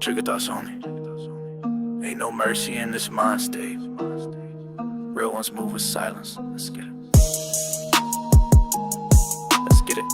Trigger thoughts only. Ain't no mercy in this mind state. Real ones move with silence. Let's get it. Let's get it.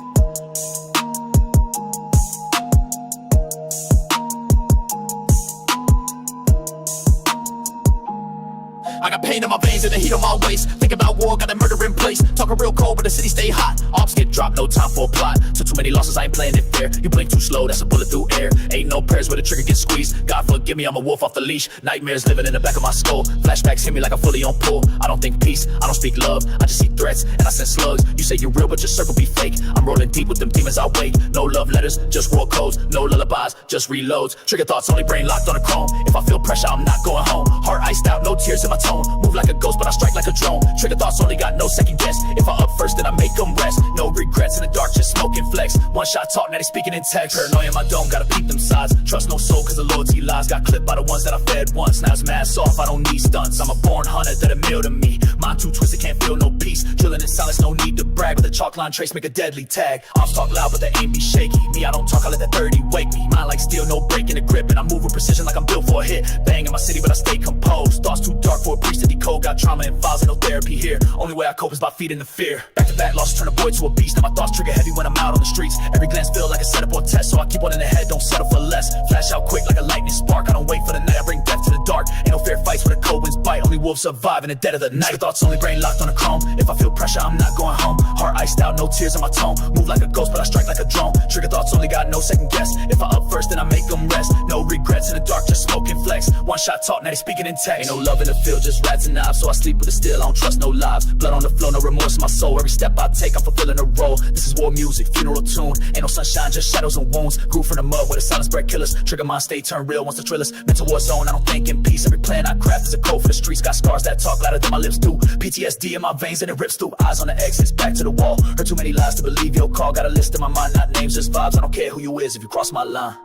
I got pain in my veins and the heat on my waist. Thinking about war, got a murder in place. Talking real cold, but the city stay hot. Ops get dropped, no time for a plot. Took too many losses, I ain't playing it fair. You blink too slow, that's a bullet through air. Ain't no prayers where the trigger gets squeezed. God forgive me, I'm a wolf off the leash. Nightmares living in the back of my skull. Flashbacks hit me like I'm fully on pull. I don't think peace, I don't speak love. I just see threats and I send slugs. You say you're real, but your circle be fake. I'm rolling deep with them demons I wait. No love letters, just war codes. No lullabies, just reloads. Trigger thoughts, only brain locked on a chrome. If I feel pressure, I'm not going home. Heart iced out, no tears in my tone. Move like a ghost, but I strike like a drone. Trigger thoughts only got no second guess. If I up first, then I make them rest. No regrets in the dark, just smoking flex. One shot talk, now they speaking in text. Paranoia in my dome, gotta peep them sides. Trust no soul, cause the loyalty lies. Got clipped by the ones that I fed once. Now it's mask off, I don't need stunts. I'm a born hunter that a meal to me. Mind too twisted, can't feel no peace. Drilling in silence, no need to brag. With a chalk line trace, make a deadly tag. Ops talk loud, but they aim be shaky. Me, I don't talk, I let that 30 wake me. Mind like steel, no break in the grip. And I move with precision like I'm built for a hit. Bang in my city, but I stay composed. Thoughts too dark for a priest to decode. Got trauma and files and no therapy here. Only way I cope is by feeding the fear. Back to back loss, turn a boy to a beast. Now my thoughts trigger heavy when I'm out on the streets. Every glance feel like a setup or test. So I keep one in the head, don't settle for less. Flash out quick like a lightning spark. I don't wait for the night, I bring death to the dark. Ain't no fair fights when the cold winds bite. Only wolves survive in the dead of the night. Thoughts only brain locked on a chrome. If I feel pressure, I'm not going home. Heart iced out, no tears in my tone. Move like a ghost, but I strike like a drone. Trigger thoughts only got no second guess. If I up first, then I make them rest. No regrets in the dark, just smoking flex. One shot talk, now they speaking in text. Ain't no love in the field, just rats and knives. So I sleep with it still, I don't trust no lives. Blood on the floor, no remorse in my soul. Every step I take, I'm fulfilling a role. This is war music, funeral tune. Ain't no sunshine, just shadows and wounds. Grew from the mud where the silence bred killers. Trigger mind state, turn real once the drillers. Mental war zone, I don't think in peace. Every plan I craft is a code for the streets. Got scars that talk louder than my lips do. PTSD in my veins and it rips through. Eyes on the exits, back to the wall. Heard too many lies to believe your call. Got a list in my mind, not names, just vibes. I don't care who you is if you cross my line.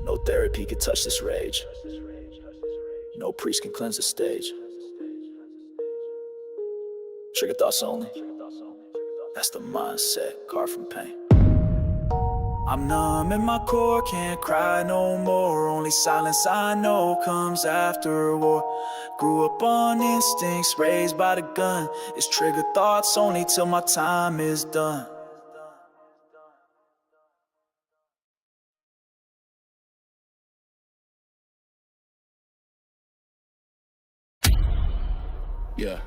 No therapy can touch this rage. No priest can cleanse the stage. Trigger thoughts only. That's the mindset, carved from pain. I'm numb in my core, can't cry no more. Only silence I know comes after war. Grew up on instincts, raised by the gun. It's trigger thoughts only till my time is done. Yeah.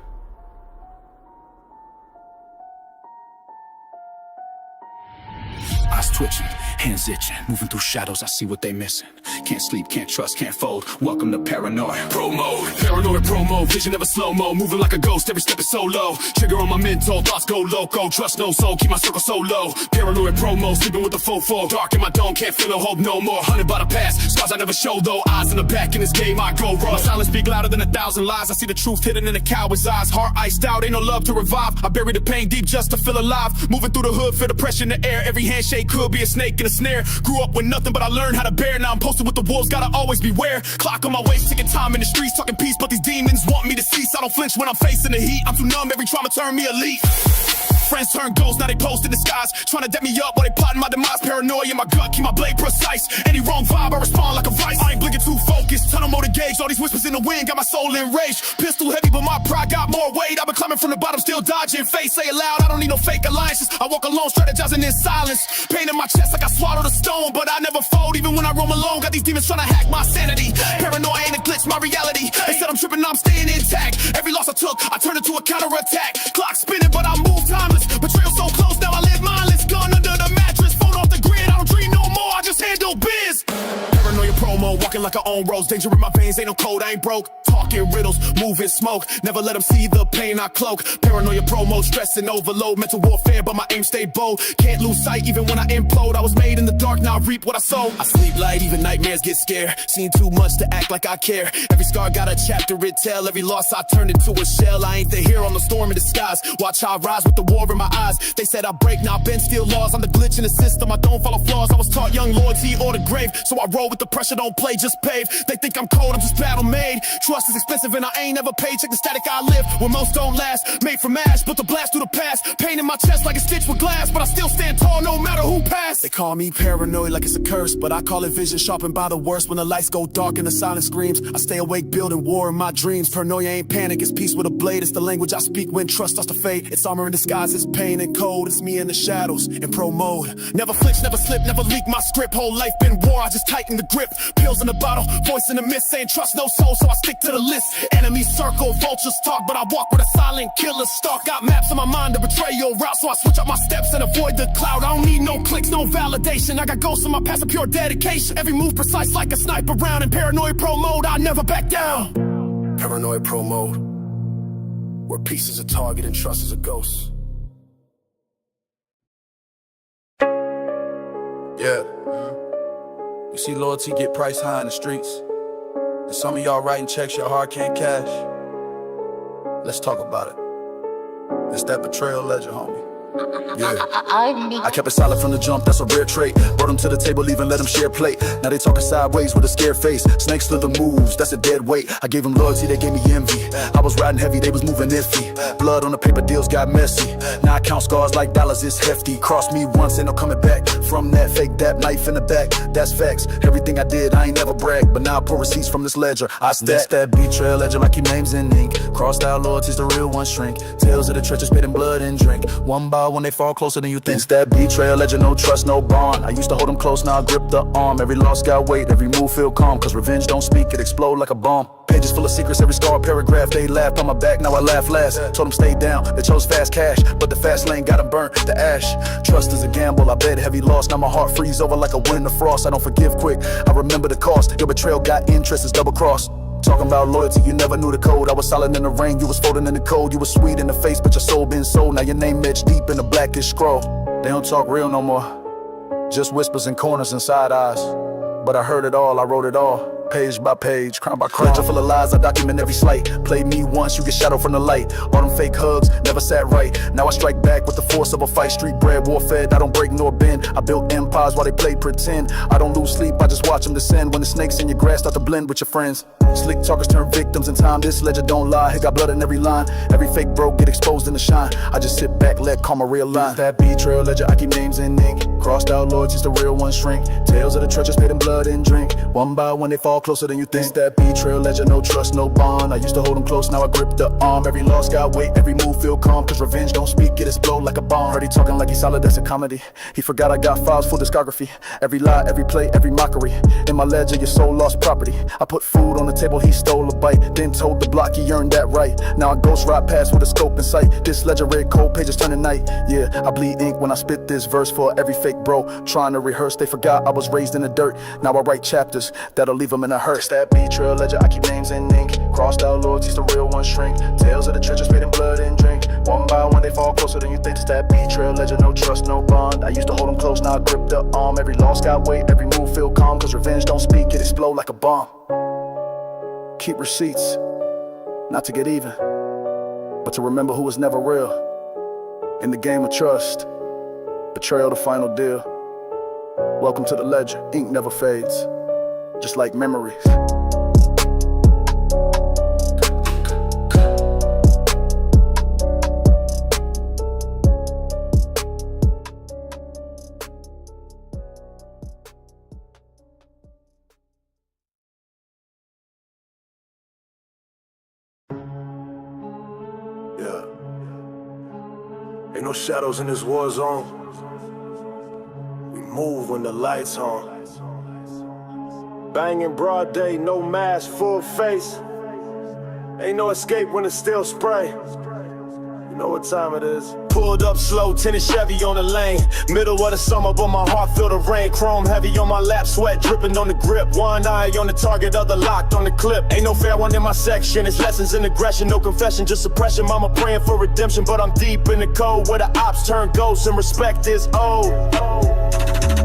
Eyes twitching, hands itching, moving through shadows, I see what they missing. Can't sleep, can't trust, can't fold. Welcome to Paranoia. Pro mode, Paranoia pro mode, vision of a slow-mo. Moving like a ghost, every step is so low. Trigger on my mental, thoughts go loco. Trust no soul, keep my circle so low. Paranoia pro mode, sleeping with the fofo. Dark in my dome, can't feel no hope no more. Hunted by the past, scars I never show though. Eyes in the back, in this game I go raw. My silence speak louder than 1,000 lies. I see the truth hidden in a coward's eyes. Heart iced out, ain't no love to revive. I bury the pain deep just to feel alive. Moving through the hood, feel the pressure in the air. Every handshake could be a snake in a snare. Grew up with nothing, but I learned how to bear. Now I'm posted with the wolves, gotta always beware. Clock on my waist, taking time in the streets, talking peace, but these demons want me to cease. I don't flinch when I'm facing the heat. I'm too numb, every trauma turned me elite. Friends turn ghosts, now they post in disguise. Trying to deck me up while they plotting my demise. Paranoia in my gut, keep my blade precise. Any wrong vibe, I respond like a vice. I ain't blinking too focused, tunnel mode engaged. All these whispers in the wind got my soul enraged. Pistol heavy, but my pride got more weight. I've been climbing from the bottom, still dodging. Face, say it loud, I don't need no fake alliances. I walk alone, strategizing in silence. Pain in my chest like I swallowed a stone, but I never fold, even when I roam alone. Got these demons trying to hack my sanity. Paranoia ain't a glitch, my reality. They said I'm tripping, I'm staying intact. Every loss I took, I turned into a counterattack. Clock spinning, but I move timeless. Betrayal so close, now I live mindless. Gun under the mattress, phone off the grid. I don't dream no more, I just handle biz. Paranoia promo, walking like I own roads. Danger in my veins, ain't no code, I ain't broke. Talking riddles, moving smoke. Never let them see the pain I cloak. Paranoia promo, stress and overload. Mental warfare, but my aim stay bold. Can't lose sight even when I implode. I was made in the dark, now I reap what I sow. I sleep light, even nightmares get scared. Seen too much to act like I care. Every scar got a chapter it tell. Every loss I turned into a shell. I ain't the hero on the storm in disguise. Watch how I rise with the war in my eyes. They said I break, now I bend still laws. I'm the glitch in the system, I don't follow flaws. I was taught young loyalty or the grave. So I roll with the pressure, don't play, just is paved. They think I'm cold, I'm just battle made. Trust is expensive and I ain't never paid. Check the static I live, where most don't last. Made from ash, built a blast through the past. Pain in my chest like a stitch with glass, but I still stand tall no matter who passed. They call me paranoid like it's a curse, but I call it vision sharpened by the worst. When the lights go dark and the silence screams, I stay awake building war in my dreams. Paranoia ain't panic, it's peace with a blade. It's the language I speak when trust starts to fade. It's armor in disguise, it's pain and cold. It's me in the shadows, in pro mode. Never flinch, never slip, never leak my script. Whole life been war, I just tighten the grip. Pills in the bottle, voice in the mist, saying trust no soul, so I stick to the list. Enemies circle, vultures talk, but I walk with a silent killer stalk. Got maps in my mind to betray your route, so I switch up my steps and avoid the cloud. I don't need no clicks, no validation. I got ghosts in my past, a pure dedication. Every move precise like a sniper round. In paranoid pro mode, I never back down. Paranoid pro mode, where peace is a target and trust is a ghost. Yeah. You see loyalty get priced high in the streets, and some of y'all writing checks your heart can't cash. Let's talk about it. It's that betrayal ledger, homie. Yeah. I kept it solid from the jump, that's a rare trait. Brought them to the table, even let them share plate. Now they talking sideways with a scared face. Snakes to the moves, that's a dead weight. I gave them loyalty, they gave me envy. I was riding heavy, they was moving iffy. Blood on the paper, deals got messy. Now I count scars like dollars, it's hefty. Cross me once, ain't no coming back. From that fake dap, knife in the back, that's facts. Everything I did, I ain't never bragged, but now I pour receipts from this ledger. I stack. That's that betrayal ledger, I keep names in ink. Crossed out loyalties, the real ones shrink. Tales of the treacherous, spit in blood and drink. One by when they fall closer than you think. It's that betrayal ledger, no trust, no bond. I used to hold them close, now I grip the arm. Every loss got weight, every move feel calm. Cause revenge don't speak, it explode like a bomb. Pages full of secrets, every star paragraph. They laughed on my back, now I laugh last. Told them stay down, they chose fast cash, but the fast lane got them burnt to ash. Trust is a gamble, I bet heavy loss. Now my heart freeze over like a winter frost. I don't forgive quick, I remember the cost. Your betrayal got interest, is double cross. Talking about loyalty, you never knew the code. I was solid in the rain, you was folding in the cold. You was sweet in the face, but your soul been sold. Now your name etched deep in the blackish scroll. They don't talk real no more, just whispers in corners and side eyes. But I heard it all, I wrote it all. Page by page, crime by crime. Full of lies, I document every slight. Play me once, you get shadowed from the light. All them fake hugs, never sat right. Now I strike back with the force of a fight. Street bred, war fed, I don't break nor bend. I built empires while they played pretend. I don't lose sleep, I just watch them descend. When the snakes in your grass start to blend with your friends. Slick talkers turn victims in time. This ledger don't lie, it got blood in every line. Every fake bro get exposed in the shine. I just sit back, let karma realign. That betrayal ledger, I keep names in ink. Crossed out loyalties, the real ones shrink. Tales of the treacherous, paid in blood and drink. One by one they fall closer than you think. It's that betrayal ledger, no trust, no bond. I used to hold them close, now I grip the arm. Every loss got weight, every move feel calm. Cause revenge don't speak, it explode like a bomb. Heard he talking like he solid, that's a comedy. He forgot I got files, full discography. Every lie, every play, every mockery. In my ledger, your soul lost property. I put food on the table, he stole a bite. Then told the block he earned that right. Now I ghost ride past with a scope in sight. This ledger red cold pages turn to night. Yeah, I bleed ink when I spit this verse for every fake bro trying to rehearse. They forgot I was raised in the dirt. Now I write chapters that'll leave them in a hearse. That betrayal ledger, I keep names in ink. Crossed out loyalties, the real ones shrink. Tales of the treacherous, paid in blood and drink. One by one they fall closer than you think. It's that betrayal ledger, no trust, no bond. I used to hold them close, now I grip the arm. Every loss got weight, every move feel calm. Cause revenge don't speak, it explode like a bomb. Keep receipts, not to get even, but to remember who was never real. In the game of trust, betrayal the final deal. Welcome to the ledger, ink never fades, just like memories. Yeah. Ain't no shadows in this war zone. We move when the lights on. Banging broad day, no mask, full face. Ain't no escape when it's still spray. You know what time it is. Pulled up slow, tinted Chevy on the lane. Middle of the summer, but my heart feel the rain. Chrome heavy on my lap, sweat dripping on the grip. One eye on the target, other locked on the clip. Ain't no fair one in my section. It's lessons in aggression, no confession, just suppression. Mama praying for redemption, but I'm deep in the cold where the ops turn ghosts and respect is owed.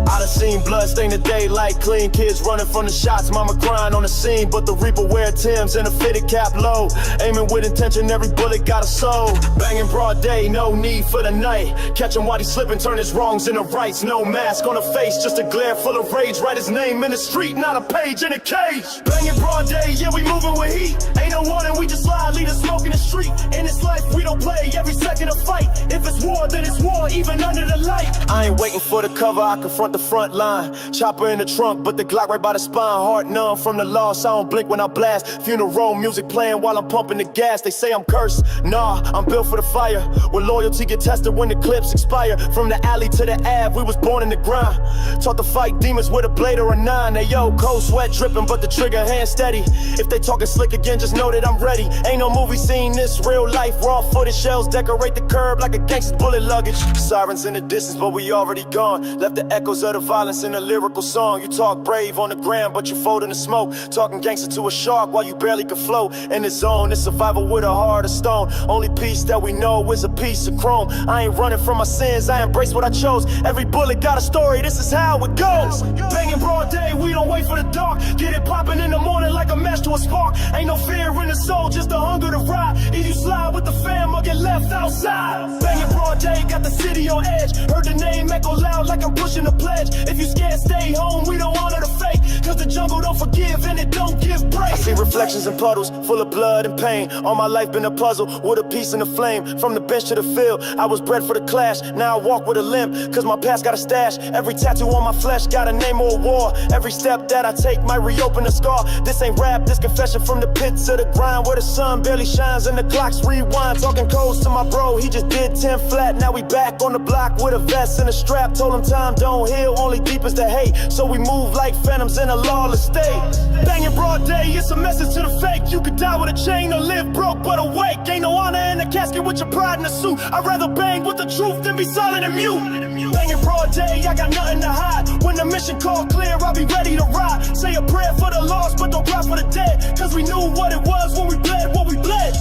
I done seen blood stain the daylight, clean kids running from the shots, mama crying on the scene, but the Reaper wear Timbs and a fitted cap low, aiming with intention, every bullet got a soul. Banging broad day, no need for the night, catch him while he slipping, turn his wrongs into rights. No mask on the face, just a glare full of rage, write his name in the street, not a page in a cage. Banging broad day, yeah, we moving with heat, ain't no warning, we just slide, lead a smoke in the street. In this life we don't play, every second a fight, if it's war then it's war, even under the light. I ain't waiting for the cover, I confront the front line, chopper in the trunk, but the Glock right by the spine, heart numb from the loss, I don't blink when I blast, funeral music playing while I'm pumping the gas. They say I'm cursed, nah, I'm built for the fire, where loyalty get tested when the clips expire. From the alley to the Ave, we was born in the grind, taught to fight demons with a blade or a 9. Hey yo, cold sweat dripping, but the trigger hand steady. If they talking slick again, just know that I'm ready. Ain't no movie scene, this real life, raw footage, shells decorate the curb like a gangster's bullet luggage. Sirens in the distance, but we already gone, left the echoes of the violence in a lyrical song. You talk brave on the ground, but you fold in the smoke, talking gangster to a shark while you barely can float. In the zone, it's survival with a heart of stone, only peace that we know is a piece of chrome. I ain't running from my sins, I embrace what I chose, every bullet got a story, this is how it goes. Banging broad day, we don't wait for the dark, get it popping in the morning like a match to a spark. Ain't no fear in the soul, just the hunger to ride, either you slide with the fam or get left outside. Banging broad day, got the city on edge, heard the name echo loud like I'm pushing a pledge. If you scared, stay home, we don't honor the fake, cause the jungle don't forgive and it don't give break. I see reflections in puddles, full of blood and pain, all my life been a puzzle, with a piece in the flame. From the bench to the field, I was bred for the clash, now I walk with a limp, cause my past got a stash. Every tattoo on my flesh got a name or a war, every step that I take might reopen a scar. This ain't rap, this confession from the pit to the grind, where the sun barely shines and the clocks rewind. Talking codes to my bro, he just did 10 flat, now we back on the block with a vest and a strap. Told him time don't heal, only deepens the hate, so we move like phantoms in a lawless state. Banging broad day, it's a message to the fake, you could die with a chain or live broke but awake. Ain't no honor in the casket with your pride in the suit, I'd rather bang with the truth than be silent and mute. Banging broad day, I got nothing to hide, when the mission called clear, I'll be ready to ride. Say a prayer for the lost, but don't cry for the dead, cause we knew what it was when we bled, what we bled.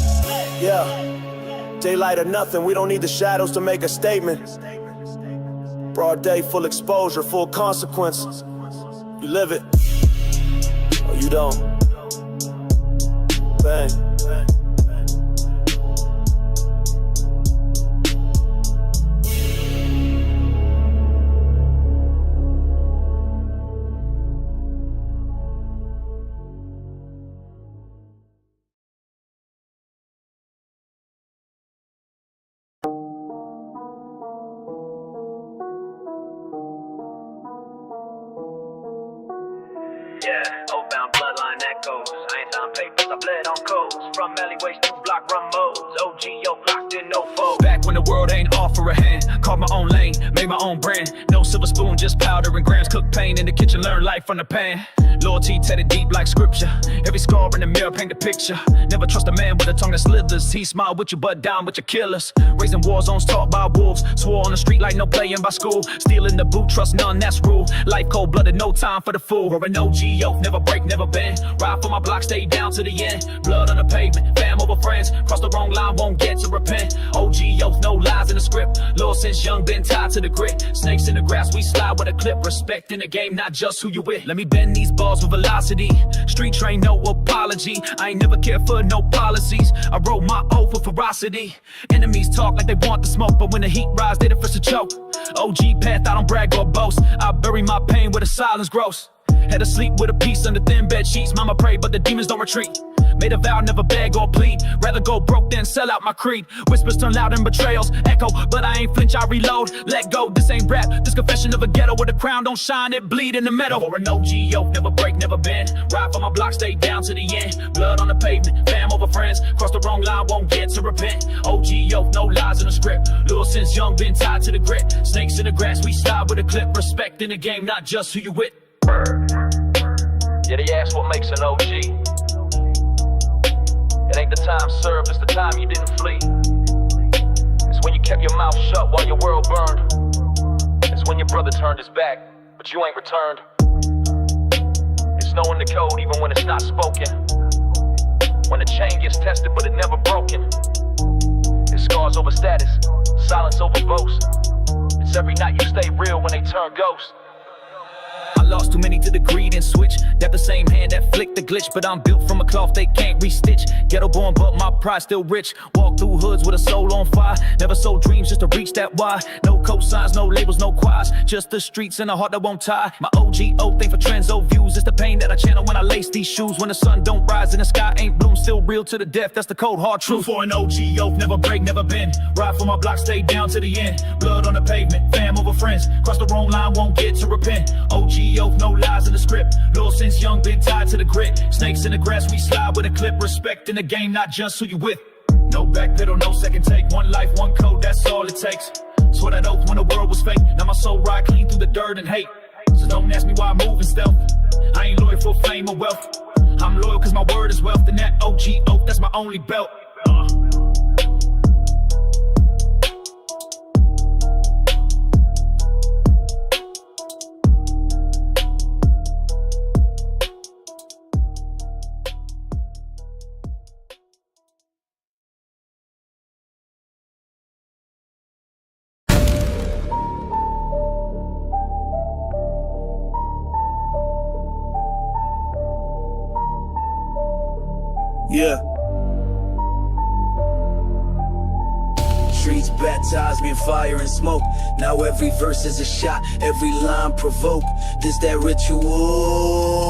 Yeah, daylight or nothing, we don't need the shadows to make a statement. Broad day, full exposure, full consequences. You live it, or you don't. Bang. Yeah, old-bound bloodline echoes. I ain't signed papers, I bled on codes. From alleyways to block run modes. OGO locked in, no foe. Back when the world ain't all for a hand, carved my own lane, made my own brand. No silver spoon, just powder and grams. Cook pain in the kitchen, learn life from the pan. Loyalty tethered deep like scripture. Every scar in the mirror paint a picture. Never trust a man with a tongue that slithers. He smile with you but down with your killers. Raising war zones taught by wolves. Swore on the street like no playing by school. Stealing the boot, trust none, that's rule. Life cold-blooded, no time for the fool. Or an OG oath, never break, never bend. Ride for my block, stay down to the end. Blood on the pavement, fam over friends. Cross the wrong line, won't get to repent. OG oath, no lies in the script. Loyal since young, been tied to the grit. Snakes in the grass, we slide with a clip. Respect in the game, not just who you with. Let me bend these balls with velocity. Street train, no apology. I ain't never cared for no policies. I wrote my oath with ferocity. Enemies talk like they want the smoke, but when the heat rise, they the first to choke. OG path, I don't brag or boast. I bury my pain where the silence grows. Had to sleep with a piece under thin bed sheets. Mama prayed, but the demons don't retreat. Made a vow, never beg or plead. Rather go broke than sell out my creed. Whispers turn loud and betrayals echo, but I ain't flinch, I reload. Let go, this ain't rap. This confession of a ghetto where the crown don't shine, it bleed in the metal. Or an OG oath, never break, never bend. Ride for my block, stay down to the end. Blood on the pavement, fam over friends. Cross the wrong line, won't get to repent. OG oath, no lies in the script. Loyal since young, been tied to the grit. Snakes in the grass, we slide with a clip. Respect in the game, not just who you with. Yeah, they ask what makes an OG. It ain't the time served, it's the time you didn't flee. It's when you kept your mouth shut while your world burned. It's when your brother turned his back, but you ain't returned. It's knowing the code even when it's not spoken. When the chain gets tested but it never broken. It's scars over status, silence over boast. It's every night you stay real when they turn ghost. lost too many to the greed and switch. That the same hand that flicked the glitch, but I'm built from a cloth they can't restitch. Ghetto born, but my pride still rich. Walk through hoods with a soul on fire. Never sold dreams just to reach that why. No cosigns, no labels, no choirs. Just the streets and a heart that won't tie. My OGO thing for trends, O views. It's the pain that I channel when I lace these shoes. When the sun don't rise and the sky ain't blue, still real to the death. That's the cold hard truth. For an OG oath, never break, never bend. Ride for my block, stay down to the end. Blood on the pavement, fam over friends. Cross the wrong line, won't get to repent. OG oath, no lies in the script. Loyal since young, been tied to the grit. Snakes in the grass, we slide with a clip. Respect in the game, not just who you with. No back pedal, no second take. One life, one code, that's all it takes. Swear that oath when the world was fake. Now my soul ride clean through the dirt and hate. So don't ask me why I move in stealth. I ain't loyal for fame or wealth. I'm loyal cause my word is wealth. And that OG oath, that's my only belt. Yeah. Streets baptized me in fire and smoke. Now every verse is a shot, every line provoke. This that ritual.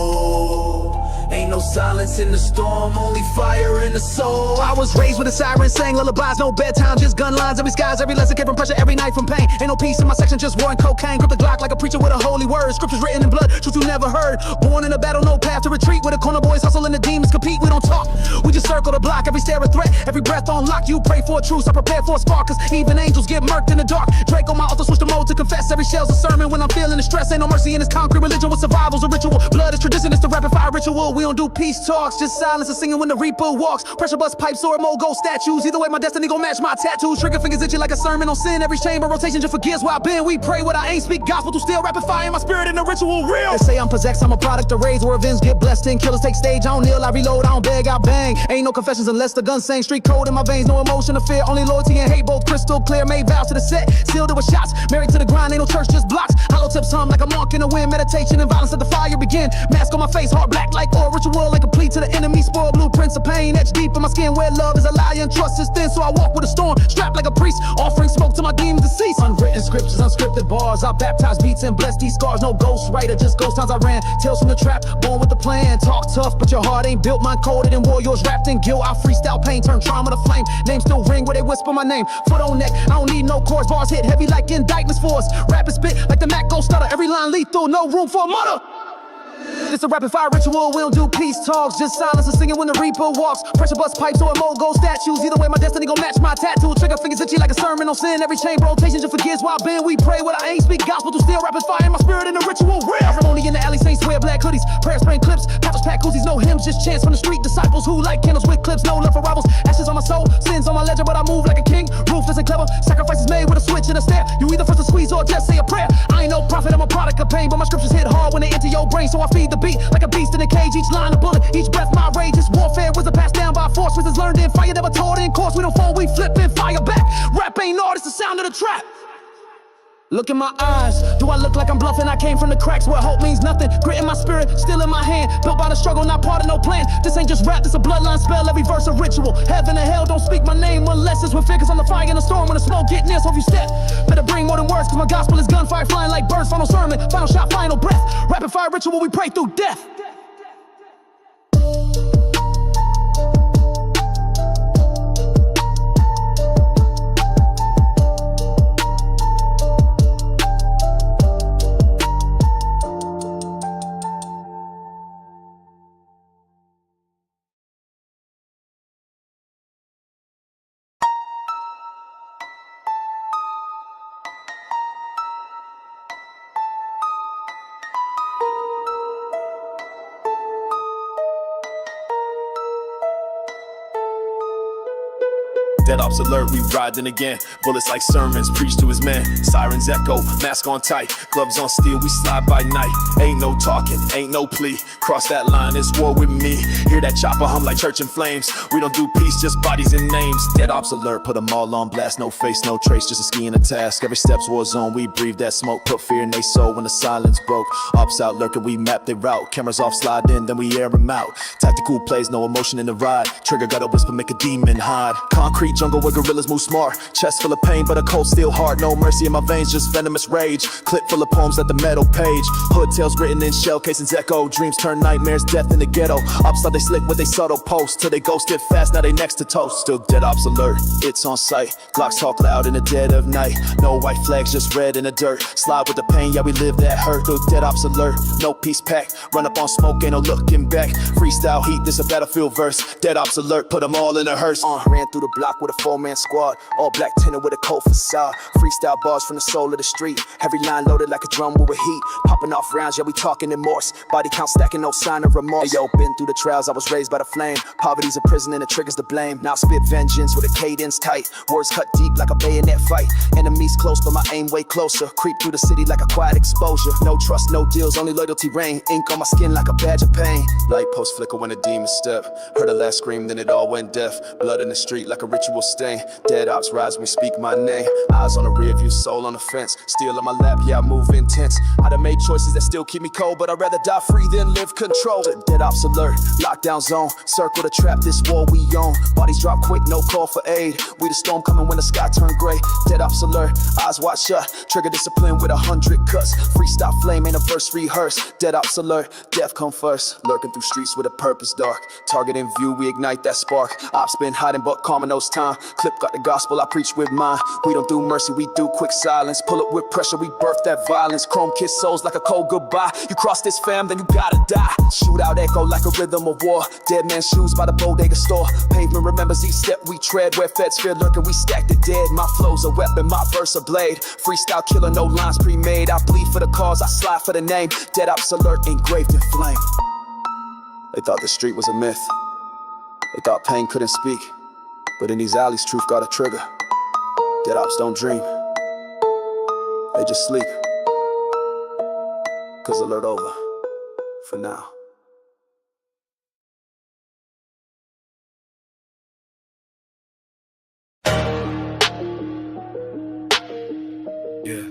Ain't no silence in the storm, only fire in the soul. I was raised with a siren, sang lullabies, no bedtime, just gun lines, every skies, every lesson came from pressure, every night from pain. Ain't no peace in my section, just war and cocaine. Grip the Glock like a preacher with a holy word. Scriptures written in blood, truth you never heard. Born in a battle, no path to retreat. With the corner boys hustle and the demons compete. We don't talk, we just circle the block. Every stare a threat, every breath on lock. You pray for a truce, I prepare for a spark. Cause even angels get murked in the dark. Drake on my altar, switch the mode to confess. Every shell's a sermon when I'm feeling the stress. Ain't no mercy in this concrete religion with survival's a ritual. Blood is tradition, it's the rapid fire ritual. We don't do peace talks, just silence and singing when the reaper walks. Pressure bust pipes or mogo statues. Either way my destiny gon' match my tattoos. Trigger fingers itchy like a sermon on sin. Every chamber rotation just forgives where I've been. We pray what I ain't, speak gospel to still rapid fire in my spirit and the ritual real. They say I'm possessed, I'm a product of rage where events get blessed and killers take stage. I don't kneel, I reload, I don't beg, I bang. Ain't no confessions unless the gun sing. Street code in my veins, no emotion or fear. Only loyalty and hate, both crystal clear. Made vows to the set, sealed it with shots. Married to the grind, ain't no church, just blocks. Hollow tips hum like a monk in the wind. Meditation and violence at the fire begin. Mask on my face, heart black like oil. Ritual incomplete to the enemy. Spoiled blueprints of pain etched deep in my skin. Where love is a lie and trust is thin. So I walk with a storm, strapped like a priest. Offering smoke to my demons to cease. Unwritten scriptures, unscripted bars. I baptize beats and bless these scars. No ghost writer, just ghost towns I ran. Tales from the trap, born with the plan. Talk tough, but your heart ain't built. Mine coded in war, yours wrapped in guilt. I freestyle pain, turn trauma to flame. Name still ring where they whisper my name. Foot on neck, I don't need no chords. Bars hit heavy like indictments for us. Rapid spit like the Mac go stutter. Every line lethal, no room for a mutter. It's a rapid fire ritual, we don't do peace talks. Just silence and singing when the reaper walks. Pressure bust pipes or mogo statues. Either way my destiny gon' match my tattoo. Trigger fingers itchy like a sermon on sin. Every chamber rotation just forgives where I've been. We pray what I ain't, speak gospel to still rapid fire in my spirit and the ritual real. Ceremony in the alley, saints wear black hoodies. Prayer spraying clips, pastors pack koozies. No hymns, just chants from the street. Disciples who light candles with clips. No love for rivals, ashes on my soul, sins on my ledger. But I move like a king, ruthless and clever. Sacrifices made with a switch and a stare. You either first to squeeze or just say a prayer. I ain't no prophet, I'm a product of pain. But my scriptures hit hard when they enter your brain. So I feed the beat like a beast in a cage. Each line a bullet, each breath my rage. It's warfare, wisdom passed down by force. Wisdom's learned in fire, never taught in course. We don't fall, we flip and fire back. Rap ain't art, it's the sound of the trap. Look in my eyes, do I look like I'm bluffing? I came from the cracks where hope means nothing. Grit in my spirit, still in my hand. Built by the struggle, not part of no plan. This ain't just rap, this a bloodline spell. Every verse a ritual. Heaven and hell don't speak my name unless it's with figures on the fire in the storm. When the smoke get near, so if you step, better bring more than words. Cause my gospel is gunfire flying like birds. Final sermon, final shot, final breath. Rapid fire ritual, we pray through death. Dead ops alert, we riding again. Bullets like sermons, preach to his men. Sirens echo, mask on tight. Gloves on steel, we slide by night. Ain't no talking, ain't no plea. Cross that line, it's war with me. Hear that chopper hum like church in flames. We don't do peace, just bodies and names. Dead ops alert, put them all on blast. No face, no trace, just a ski and a task. Every step's war zone, we breathe that smoke. Put fear in they soul when the silence broke. Ops out lurking, we map their route. Cameras off, slide in, then we air them out. Tactical plays, no emotion in the ride. Trigger got a whisper, make a demon hide. Concrete jungle where gorillas move smart. Chest full of pain, but a cold steel heart. No mercy in my veins, just venomous rage. Clip full of poems at the metal page. Hood tales written in shell casings echo. Dreams turn nightmares, death in the ghetto. Ops thought they slick with they subtle posts. Till they ghosted fast, now they next to toast. Still dead ops alert, it's on sight. Glocks talk loud in the dead of night. No white flags, just red in the dirt. Slide with the pain, yeah we live that hurt. Still dead ops alert, no peace pack. Run up on smoke, ain't no looking back. Freestyle heat, this a battlefield verse. Dead ops alert, put them all in a hearse. Ran through the block with a 4-man squad. All black tinted with a cold facade. Freestyle bars from the soul of the street. Every line loaded like a drum with heat. Popping off rounds, yeah we talking in Morse. Body count stacking, no sign of remorse. Hey yo, been through the trials, I was raised by the flame. Poverty's a prison and it triggers the blame. Now spit vengeance with a cadence tight. Words cut deep like a bayonet fight. Enemies close, but my aim way closer. Creep through the city like a quiet exposure. No trust, no deals, only loyalty reign. Ink on my skin like a badge of pain. Light post flicker when a demon step. Heard a last scream, then it all went deaf. Blood in the street like a ritual stain. Dead ops rise when we speak my name. Eyes on the rear view, soul on the fence. Steel on my lap, yeah I move intense. I done made choices that still keep me cold, but I'd rather die free than live controlled. Dead ops alert, lockdown zone. Circle the trap, this war we own. Bodies drop quick, no call for aid. We the storm coming when the sky turn gray. Dead ops alert, eyes wide shut. Trigger discipline with 100 cuts. Freestyle flame, ain't a verse rehearsed. Dead ops alert, death come first. Lurking through streets with a purpose dark. Target in view, we ignite that spark. Ops been hiding, but karma knows time. Clip got the gospel, I preach with mine. We don't do mercy, we do quick silence. Pull up with pressure, we birth that violence. Chrome kiss souls like a cold goodbye. You cross this fam, then you gotta die. Shootout echo like a rhythm of war. Dead man's shoes by the bodega store. Pavement remembers each step we tread. Where feds fear lurking, we stack the dead. My flow's a weapon, my verse a blade. Freestyle killer, no lines pre-made. I bleed for the cause, I slide for the name. Dead ops alert, engraved in flame. They thought the street was a myth. They thought pain couldn't speak. But in these alleys, truth got a trigger. Dead ops don't dream. They just sleep. Cause alert over. For now. Yeah.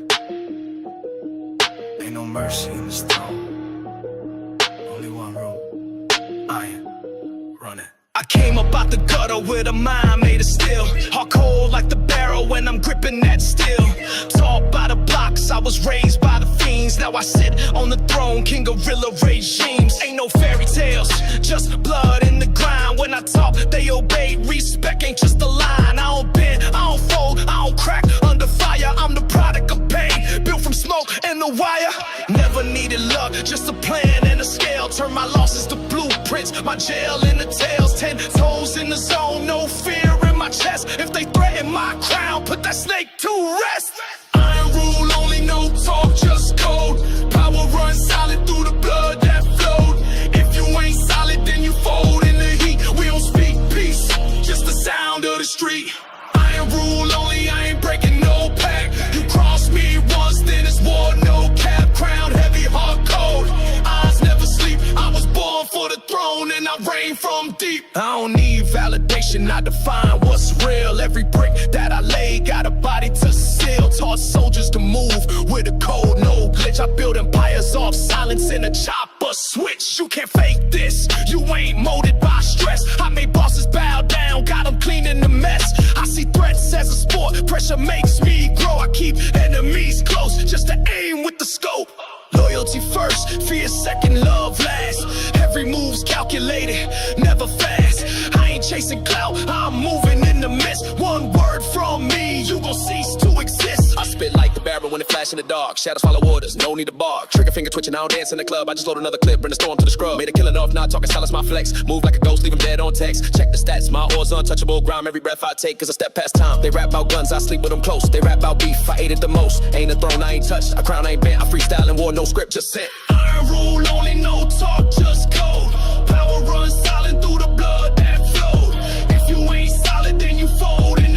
Ain't no mercy in this throne. Only one rule. Iron. Run it. I came up out the gutter with a mind made of steel. Hard cold like the barrel when I'm gripping that steel. Taught by the blocks, I was raised by the fiends. Now I sit on the throne, king gorilla regimes. Ain't no fairy tales, just blood in the grind. When I talk, they obey. Respect ain't just a line. I don't bend, I don't fold, I don't crack under fire. I'm the product of pain, built from smoke and the wire. Never needed luck, just a plan and a scale. Turn my losses to blueprints, my jail in the tails. 10 toes in the zone, no fear in my chest. If they threaten my crown, put that snake to rest. Iron rule, only no talk, just code. Power runs solid through the blood that flowed. If you ain't solid, then you fold in the heat. We don't speak peace, just the sound of the street. Iron rule only, I ain't breaking no pack. You cross me once, then it's war, no cap. Crown heavy, hard cold. Eyes never sleep, I was born for the throne and I reign from deep. I don't need validation, I define what's real. Every brick that I lay got a body to seal. Taught soldiers to move with a code, no glitch. I build empires off silence in a chopper switch. You can't fake this, you ain't molded by stress. I made bosses bow down, got them cleaning the mess. I see threats as a sport, pressure makes me grow. I keep enemies close, just to aim with the scope. Loyalty first, fear second, love last. Every move's calculated, never fast. I ain't chasing clout, I'm moving in the mist. One word from me, you gon' cease to exist. I spit like the barrel when it flash in the dark. Shadows follow orders, no need to bark. Trigger finger twitching, I don't dance in the club. I just load another clip, bring the storm to the scrub. Made a killing off, not talking silence, my flex. Move like a ghost, leave him dead on text. Check the stats, my ore's untouchable. Grime every breath I take, cause I step past time. They rap about guns, I sleep with them close. They rap about beef, I ate it the most. Ain't a throne, I ain't touched. A crown ain't bent, I freestyle and war, no script, just sent. Iron rule, only no talk, just code. Power runs silent through the blood that flowed. If you ain't solid, then you fold in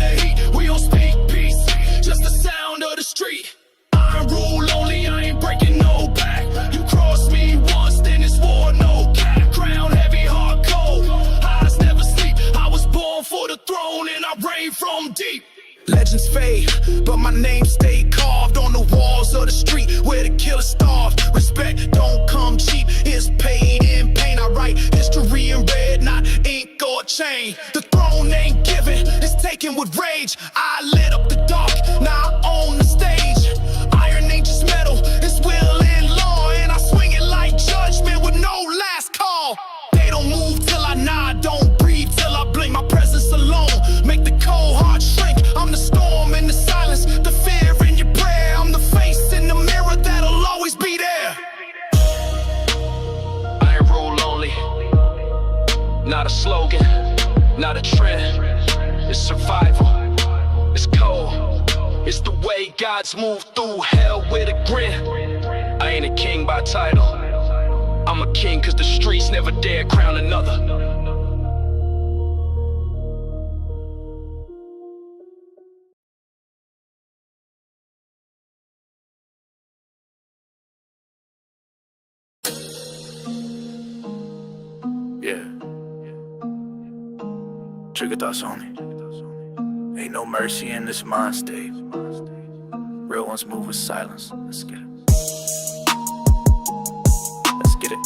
came from deep. Legends fade, but my name stay carved on the walls of the street where the killers starved. Respect don't come cheap, it's paid in pain. I write history in red, not ink or chain. The throne ain't given, it's taken with rage. I lit up the dark, now I own the stage. Iron ain't just metal, it's will and law. And I swing it like judgment with no last call. They don't move till I nod, don't breathe till I blink. My presence alone make the cold heart shrink. I'm the storm in the silence, the fear in your prayer. I'm the face in the mirror that'll always be there. I ain't rule lonely, not a slogan, not a trend. It's survival, it's cold. It's the way God's move through hell with a grin. I ain't a king by title, I'm a king cause the streets never dare crown another. Yeah. Trigger thoughts only. Ain't no mercy in this mind state. Real ones move with silence. Let's get it. Let's get it.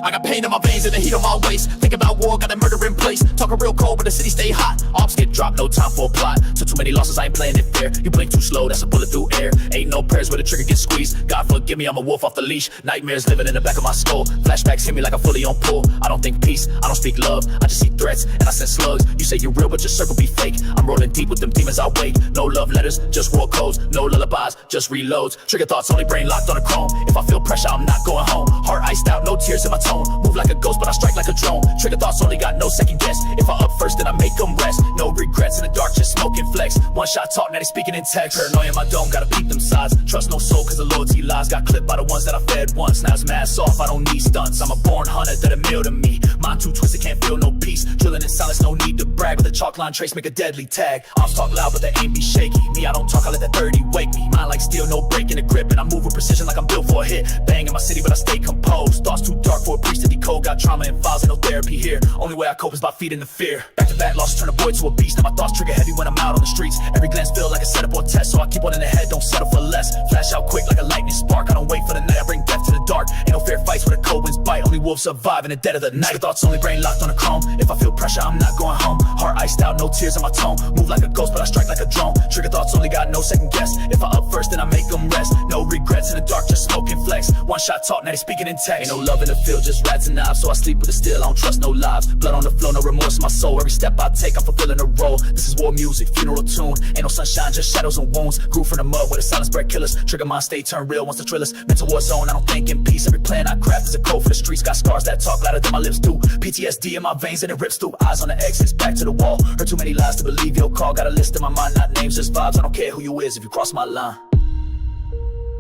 I got pain in my veins and the heat on my waist. Think about war, got a murder in place. Talking real cold, but the city stay hot. Ops get dropped, no time for a plot. So too many losses, I ain't playing it fair. You blink too slow, that's a bullet through air. Ain't no prayers where the trigger gets squeezed. God forgive me, I'm a wolf off the leash. Nightmares living in the back of my skull. Flashbacks hit me like I'm fully on pull. I don't think peace, I don't speak love. I just see threats and I send slugs. You say you're real, but your circle be fake. I'm rolling deep with them demons I wake. No love letters, just war codes. No lullabies, just reloads. Trigger thoughts, only brain locked on a chrome. If I feel pressure, I'm not going home. Heart iced out, no tears in my tone. Move like a ghost, but I strike like a drone. Trigger thoughts only got no second guess. If I up first, then I make them rest. No regrets in the dark, just smoking flex. One shot talk, now they speaking in text. Paranoia in my dome, gotta peep them sides. Trust no soul, cause the loyalty lies. Got clipped by the ones that I fed once. Now it's mask off, I don't need stunts. I'm a born hunter that a meal to me. Mind too twisted, can't feel no peace. Drilling in silence, no need to brag. With a chalk line trace, make a deadly tag. Arms talk loud, but they ain't be shaky. Me, I don't talk, I let that 30 wake me. Mind like steel, no break in the grip. And I move with precision like I'm built for a hit. Bang in my city, but I stay composed. Thoughts too dark for a priest to decode. Got trauma and files, ain't no therapy here. Only way I cope is by feeding the fear. Back to back, lost turn a boy to a beast. Now my thoughts trigger heavy when I'm out on the streets. Every glance feel like a setup or test, so I keep one in the head, don't settle for less. Flash out quick like a lightning spark. I don't wait for the night, I bring death to the dark. Ain't no fair fights when the cold winds bite. Only wolves survive in the dead of the night. Thoughts only brain locked on a chrome. If I feel pressure, I'm not going home. Heart iced out, no tears in my tone. Move like a ghost, but I strike like a drone. Trigger thoughts only got no second guess. If I up first, then I make them rest. No regrets in the dark, just smoking flex. One shot talk, now they speaking in text. Ain't no love in the field, just rats and knives. So I sleep with the steel, I don't trust no lives. Blood on the floor, no remorse in my soul. Every step I take, I'm fulfilling a role. This is war music, funeral tune. Ain't no sunshine, just shadows and wounds. Grew from the mud where the silence bred killers. Trigger mind state, turn real once the thrillers. Mental war zone, I don't think in peace. Every plan I craft is a code for the streets. Got scars that talk louder than my lips do. PTSD in my veins and it rips through. Eyes on the exits, back to the wall. Heard too many lies to believe your call. Got a list in my mind, not names, just vibes. I don't care who you is if you cross my line.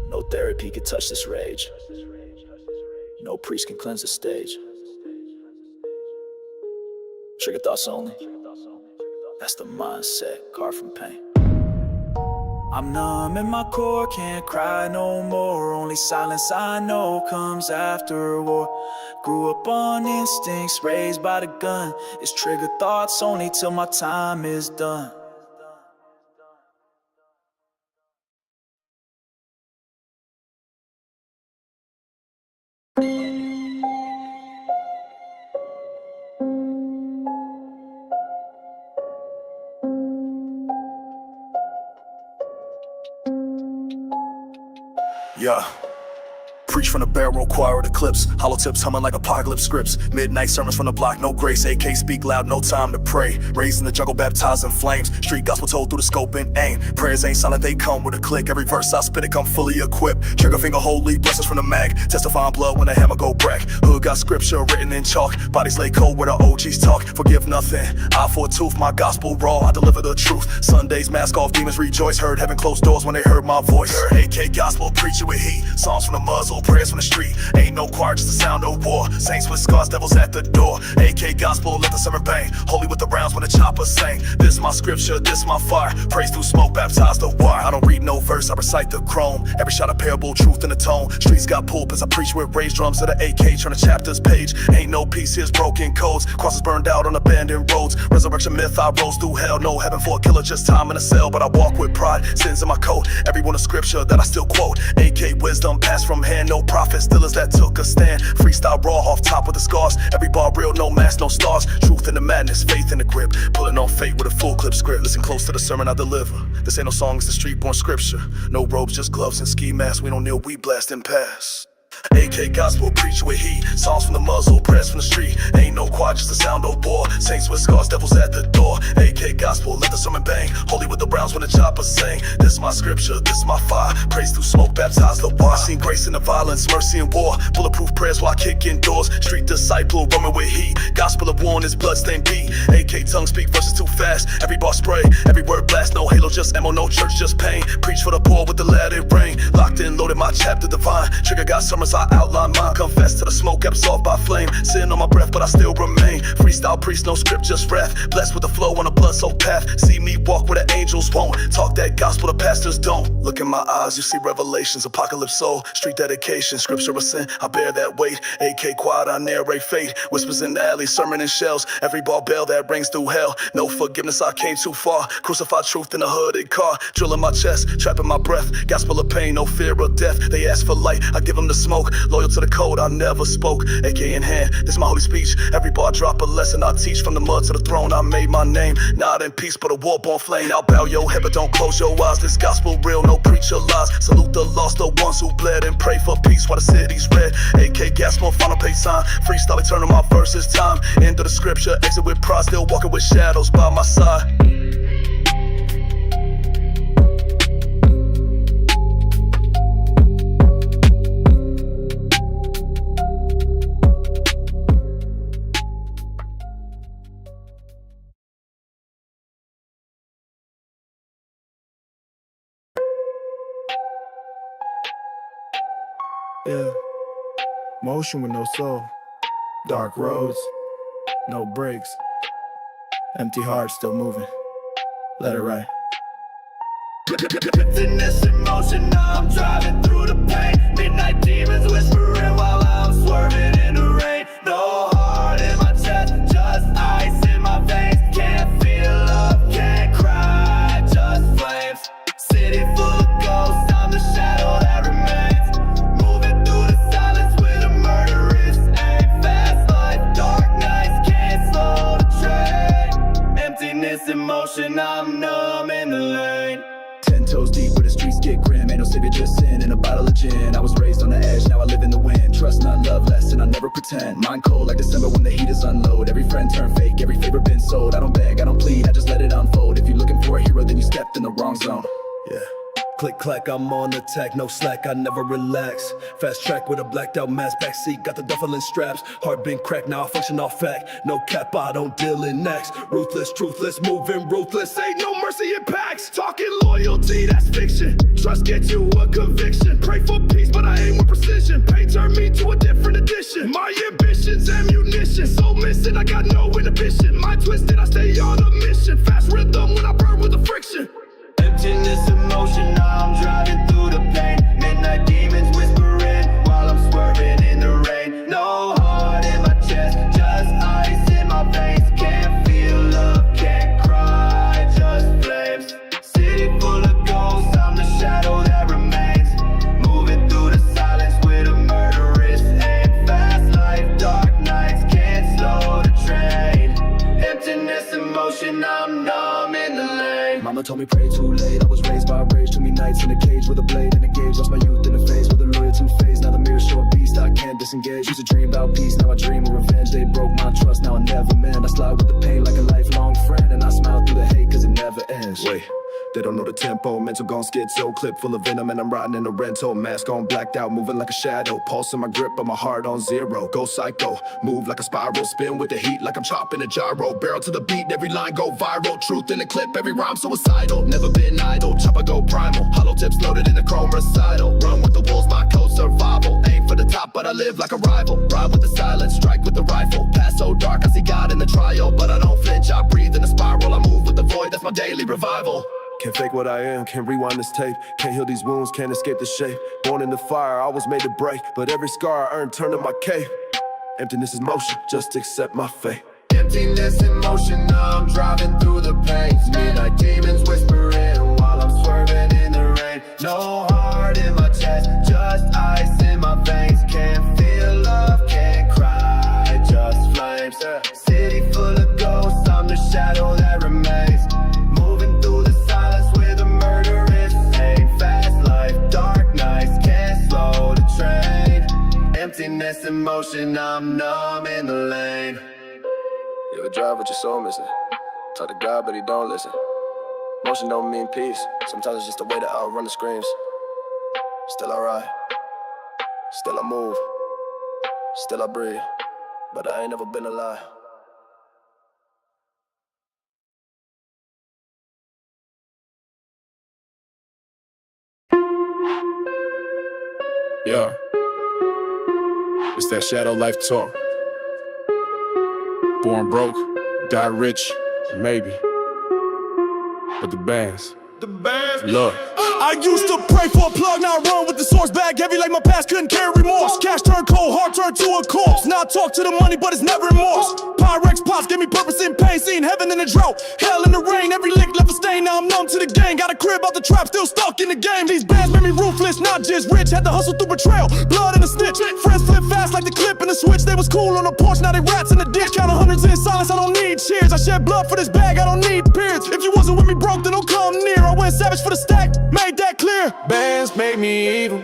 No therapy can touch this rage. No priest can cleanse the stage. Trigger thoughts only. That's the mindset, carved from pain. I'm numb in my core, can't cry no more. Only silence I know comes after war. Grew up on instincts, raised by the gun. It's trigger thoughts only till my time is done. Yeah. Preach from the barrel, choir of the clips. Hollow tips humming like apocalypse scripts. Midnight sermons from the block, no grace. AK speak loud, no time to pray. Raised in the jungle, baptized in flames. Street gospel told through the scope and aim. Prayers ain't silent, they come with a click. Every verse I spit it come fully equipped. Trigger finger holy, blessings from the mag. Testifying blood when the hammer go brack. Hood got scripture written in chalk. Bodies lay cold where the OGs talk. Forgive nothing, eye for a tooth. My gospel raw, I deliver the truth. Sundays mask off, demons rejoice. Heard heaven close doors when they heard my voice. Heard AK gospel, preach it with heat. Songs from the muzzle, prayers from the street. Ain't no choir, just the sound of war. Saints with scars, devils at the door. AK gospel, let the sermon bang. Holy with the rounds when the chopper sing. This my scripture, this my fire. Praise through smoke, baptize the wire. I don't read no verse, I recite the chrome. Every shot a parable, truth in the tone. Streets got pulpits, I preach with raised drums at the AK. Turn the chapters page. Ain't no peace, here's broken codes. Crosses burned out on abandoned roads. Resurrection myth, I rose through hell. No heaven for a killer, just time in a cell. But I walk with pride, sins in my coat. Every one of scripture that I still quote. AK wisdom passed from hand. No prophet, still as that took a stand. Freestyle raw off top with the scars. Every bar real, no mask, no stars. Truth in the madness, faith in the grip. Pulling on fate with a full clip script. Listen close to the sermon I deliver. This ain't no song, it's the street born scripture. No robes, just gloves and ski masks. We don't kneel, we blast and pass. AK gospel, preach with heat. Songs from the muzzle, prayers from the street. Ain't no choir, just the sound of war. Saints with scars, devils at the door. AK gospel, let the sermon bang. Holy with the browns when the chopper sing. This my scripture, this my fire. Praise through smoke, baptize the wire. Seen grace in the violence, mercy in war. Bulletproof prayers while kicking doors. Street disciple, roaming with heat. Gospel of war in his bloodstained beat. AK tongue speak verses too fast. Every bar spray, every word blast. No halo, just ammo, no church, just pain. Preach for the poor with the lead it rain. Locked in, loaded, my chapter divine. Trigger got summers, I outline mine. Confess to the smoke, absolved by flame. Sin on my breath, but I still remain. Freestyle priest, no script, just wrath. Blessed with the flow on a blood-soaked path. See me walk where the angels won't. Talk that gospel, the pastors don't. Look in my eyes, you see revelations. Apocalypse soul, street dedication. Scripture of sin, I bear that weight. AK quiet, I narrate fate. Whispers in the alley, sermon in shells. Every ball bell that rings through hell. No forgiveness, I came too far. Crucified truth in a hooded car. Drilling my chest, trapping my breath. Gospel of pain, no fear of death. They ask for light, I give them the smoke. Loyal to the code, I never spoke. AK in hand, this my holy speech. Every bar drop a lesson I teach. From the mud to the throne, I made my name. Not in peace, but a war-born flame. I'll bow your head, but don't close your eyes. This gospel real, no preacher lies. Salute the lost, the ones who bled, and pray for peace while the city's red. AK gospel, final pay sign. Freestyle, eternal, my verses time. End of the scripture, exit with pride. Still walking with shadows by my side. Yeah, motion with no soul. Dark roads, no brakes. Empty heart still moving. Let it ride. In this emotion, now I'm driving through the pain. Midnight demons whispering while I'm swerving in the rain. No heart in my chest, just ice in my veins. Can't feel love, can't cry, just flames. City full of ghosts, I'm the shadow that remains. Moving through the silence with a murderous aim. Fast life, dark nights, can't slow the train. Emptiness in motion, I'm numb in the lane. 10 toes deep where the streets get grim. Ain't no savior, just sin and a bottle of gin. I was raised on the edge, now I live in the wind. Trust not, love less, and I never pretend. Mind cold like December when the heaters unload. Every friend turned fake, every favor been sold. I don't beg, I don't plead, I just let it unfold. If you're looking for a hero, then you stepped in the wrong zone. Yeah. Click clack, I'm on attack, no slack, I never relax. Fast track with a blacked out mask, backseat, got the duffel and straps. Heart been cracked, now I function off fact. No cap, I don't deal in next. Ruthless, truthless, moving ruthless. Ain't no mercy in packs. Talking loyalty, that's fiction. Trust gets you a conviction. Pray for peace, but I aim with precision. Pain turned me to a different edition. My ambitions, ammunition. So missing, I got no inhibition. Mind twisted, I stay on a mission. Fast rhythm when I burn with the friction. Emptiness emotion, now I'm driving through the pain. Midnight demons whispering while I'm swerving in the rain. No heart in my chest, just ice in my veins. Can't feel love, can't cry, just flames. City full of ghosts, I'm the shadow that remains. Moving through the silence with a murderous aim. Fast life, dark nights, can't slow the train. Emptiness emotion, I'm numb in the lane. Mama told me pray too late. I was raised by rage. Too many nights in a cage with a blade and a gauge. Lost my youth in the face with a lawyer two-faced. Now the mirror show a beast, I can't disengage. Used to dream about peace, now I dream of revenge. They broke my trust, now I never mend. I slide with the pain like a lifelong friend, and I smile through the hate cause it never ends. Wait, They don't know the tempo, mental gone schizo. Clip full of venom and I'm riding in a rental. Mask on, blacked out, moving like a shadow. Pulse in my grip, but my heart on zero. Go psycho, move like a spiral. Spin with the heat like I'm chopping a gyro. Barrel to the beat, every line go viral. Truth in the clip, every rhyme suicidal. Never been idle, chopper go primal. Hollow tips loaded in a chrome recital. Run with the wolves, my code survival. Aim for the top, but I live like a rival. Ride with the silence, strike with the rifle. Pass so dark, I see God in the trial. But I don't flinch, I breathe in a spiral. I move with the void, that's my daily revival. Can't fake what I am, can't rewind this tape. Can't heal these wounds, can't escape the shape. Born in the fire, I was made to break. But every scar I earned turned to my cape. Emptiness is motion, just accept my fate. Emptiness in motion, now I'm driving through the pain. Midnight demons whispering while I'm swerving in the rain. No heart in my chest, just ice in my veins. Can't feel love, can't cry, just flames. City full of ghosts, I'm the shadow that remains. Moving through the silence with a murderous pain. Fast life, dark nights, can't slow the train. Emptiness in motion, I'm numb in the lane. You ever drive with your soul missing? Talk to God, but he don't listen. Motion don't mean peace. Sometimes it's just a way to outrun the screams. Still I ride, still I move, still I breathe, but I ain't never been alive. Yeah, it's that shadow life talk. Born broke, die rich, maybe. But the bands, look. I used to pray for a plug, now I run with the source. Bag heavy like my past, couldn't carry remorse. Cash turned cold, heart turned to a corpse. Now I talk to the money, but it's never remorse. Pyrex pops gave me purpose in pain. Seen heaven in the drought, hell in the rain. Every lick left a stain, now I'm numb to the game. Got a crib out the trap, still stuck in the game. These bands made me ruthless, not just rich. Had to hustle through betrayal, blood and a snitch. Friends flip fast like the clip and the switch. They was cool on the porch, now they rats in the ditch. Counting hundreds in silence, I don't need cheers. I shed blood for this bag, I don't need peers. If you wasn't with me broke, then don't come near. I went savage for the stack, made that clear. Bands made me evil,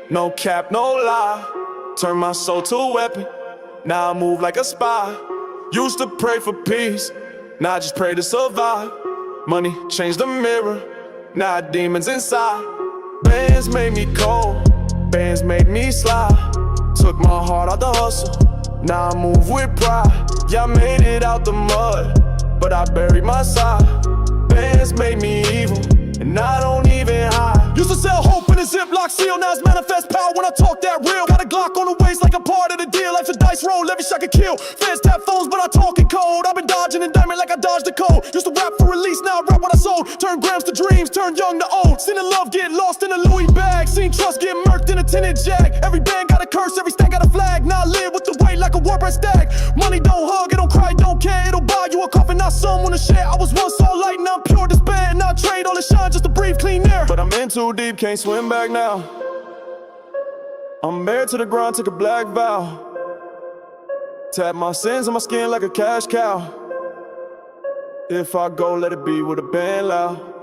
no cap, no lie. Turn my soul to a weapon, now I move like a spy. Used to pray for peace, now I just pray to survive. Money changed the mirror, now demons inside. Bands made me cold, bands made me slide. Took my heart out the hustle, now I move with pride. Yeah, I made it out the mud, but I buried my side. Bands made me evil, and I don't even hide. Used to sell hope in a Ziploc seal, now it's manifest power when I talk that real. Got a Glock on the waist like a part of the deal. Life's a dice roll, every shot can kill. Feds tap phones, but I talk in code. I've been dodging and diamond like I dodged the code. Used to rap for release, now I rap what I sold. Turn grams to dreams, turn young to old. Seen the love get lost in a Louis bag. Seen trust get murked in a tinted jag. Every band got a curse, every stack got a flag. Now I live with the weight like a WordPress stack. Money don't hug, it don't cry, don't care. It'll buy you a coffin, not someone to share. I was once all light, now I'm pure despair. Now I trade all the shine just to breathe clean air. But I'm in too deep, can't swim back now. I'm married to the grind, took a black vow. Tap my sins on my skin like a cash cow. If I go, let it be with a band loud.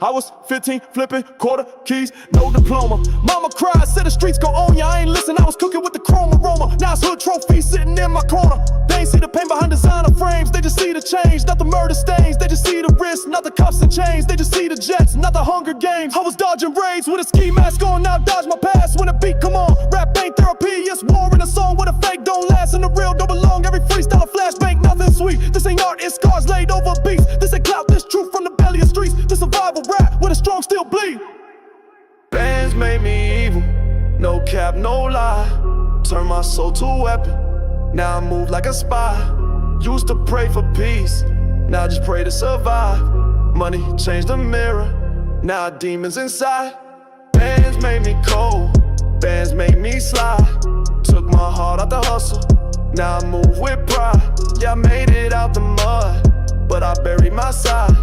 I was 15, flipping quarter keys, no diploma. Mama cried, said the streets go on ya. I ain't listen, I was cooking with the chrome aroma. Now it's hood trophies sitting in my corner. They ain't see the pain behind designer frames. They just see the change, not the murder stains. They just see the wrist, not the cuffs and chains. They just see the jets, not the Hunger Games. I was dodging raids with a ski mask on, now I dodge my past when the beat come on. Rap ain't therapy, it's war in a song where the fake don't last and the real don't belong. Every freestyle a flashbang, nothing sweet. This ain't art, it's scars laid over beats. This ain't clout, this truth from the belly of streets. This survival rap where the strong still bleed. Bands made me evil, no cap, no lie. Turn my soul to a weapon, now I move like a spy. Used to pray for peace, now I just pray to survive. Money changed the mirror, now demons inside. Bands made me cold, bands made me slide. Took my heart out the hustle, now I move with pride. Yeah, I made it out the mud, but I buried my side.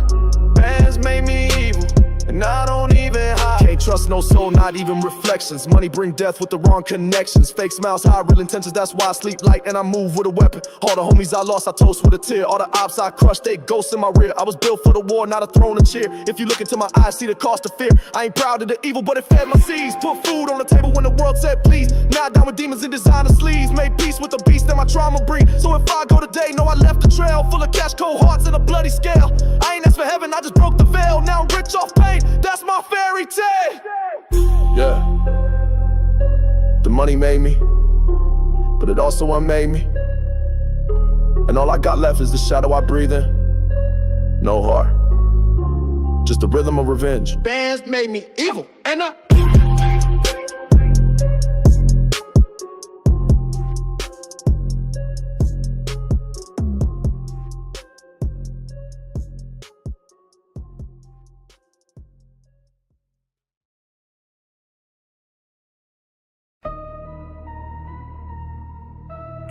Bands made me evil, and I don't even hide. Can't trust no soul, not even reflections. Money bring death with the wrong connections. Fake smiles, high real intentions, that's why I sleep light and I move with a weapon. All the homies I lost, I toast with a tear. All the ops I crushed, they ghosts in my rear. I was built for the war, not a throne to cheer. If you look into my eyes, see the cost of fear. I ain't proud of the evil, but it fed my seeds. Put food on the table when the world said please. Now down with demons in designer sleeves. Made peace with the beast that my trauma breed. So if I go today, know I left the trail full of cash, cold hearts, and a bloody scale. I ain't asked for heaven, I just broke the veil. Now I'm rich off pain, that's my fairy tale. Yeah. The money made me, but it also unmade me. And all I got left is the shadow I breathe in. No heart, just the rhythm of revenge. Bands made me evil, and I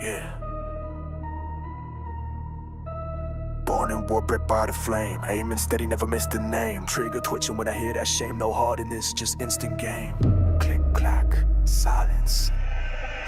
Yeah. Born in war, bred by the flame. Aiming steady, never missed the name. Trigger twitching when I hear that shame. No heart in this, just instant game. Click, clack, silence.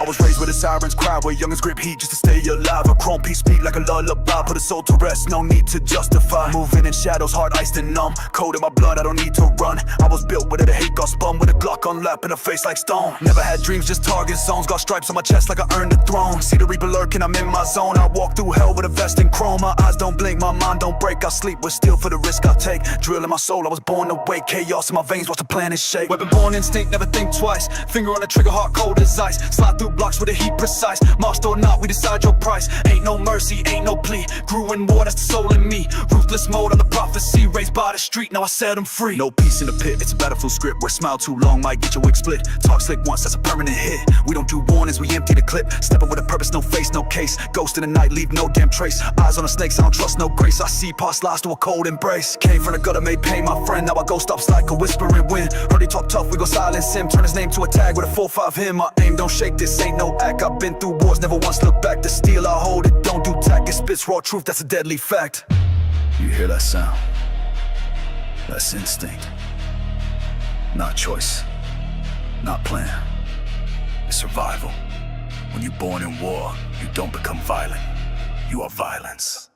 I was raised with a siren's cry, where youngins grip heat just to stay alive. A chrome piece beat like a lullaby, put a soul to rest, no need to justify. Moving in shadows, heart iced and numb. Cold in my blood, I don't need to run. I was built with it, the hate got spun with a Glock on lap and a face like stone. Never had dreams, just target zones. Got stripes on my chest like I earned the throne. See the reaper lurking, I'm in my zone. I walk through hell with a vest and chrome. My eyes don't blink, my mind don't break. I sleep with steel for the risk I take. Drill in my soul, I was born to wake. Chaos in my veins, watch the planet shake. Weapon born instinct, never think twice. Finger on the trigger, heart cold as ice. Slide through blocks with the heat precise. Master or not, we decide your price. Ain't no mercy, ain't no plea. Grew in war, that's the soul in me. Ruthless mode on the prophecy. Raised by the street, now I set them free. No peace in the pit, it's a battlefield script. Where smile too long might get your wig split. Talk slick once, that's a permanent hit. We don't do warnings, we empty the clip. Stepping with a purpose, no face, no case. Ghost in the night, leave no damn trace. Eyes on the snakes, I don't trust no grace. I see past lies to a cold embrace. Came from the gutter, made pain my friend. Now I ghost ups like a whispering wind. Heard he talk tough, we go silence him. Turn his name to a tag with a 4-5 him. My aim don't shake, this ain't no act. I've been through wars, never once look back. The steel I hold, it don't do tack. It spits raw truth, that's a deadly fact. You hear that sound? That's instinct. Not choice, not plan. It's survival. When you're born in war, you don't become violent. You are violence.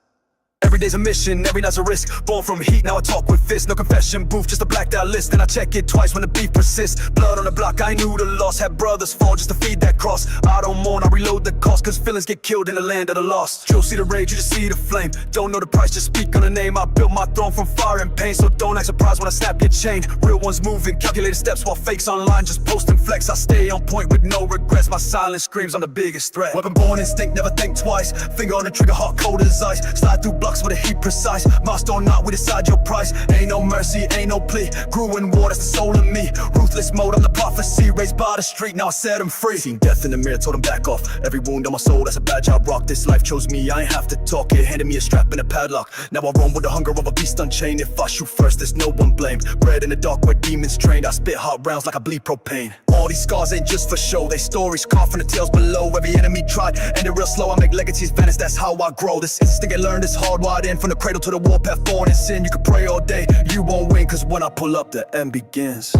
Every day's a mission, every night's a risk. Born from heat, now I talk with fists. No confession booth, just a blacked out list. And I check it twice when the beef persists. Blood on the block, I knew the loss. Had brothers fall just to feed that cross. I don't mourn, I reload the cost. Cause feelings get killed in the land of the lost. You'll see the rage, you just see the flame. Don't know the price, just speak on the name. I built my throne from fire and pain. So don't act surprised when I snap your chain. Real ones moving, calculated steps. While fakes online just post and flex. I stay on point with no regrets. My silence screams, I'm the biggest threat. Weapon born instinct, never think twice. Finger on the trigger, heart cold as ice. Slide through blocks with a heat precise. Master or not, we decide your price. Ain't no mercy, ain't no plea. Grew in war, that's the soul in me. Ruthless mode, I'm the prophecy. Raised by the street, now I set him free. Seen death in the mirror, told him back off. Every wound on my soul, that's a badge I rock. This life chose me, I ain't have to talk. It handed me a strap and a padlock. Now I roam with the hunger of a beast unchained. If I shoot first, there's no one blamed. Bred in the dark where demons trained. I spit hot rounds like I bleed propane. All these scars ain't just for show. They stories carved from the tales below. Every enemy tried, and it real slow. I make legacies vanish, that's how I grow. This instinct I learned is hardwired in. From the cradle to the warpath, born in sin. You can pray all day, you won't win. Cause when I pull up, the end begins.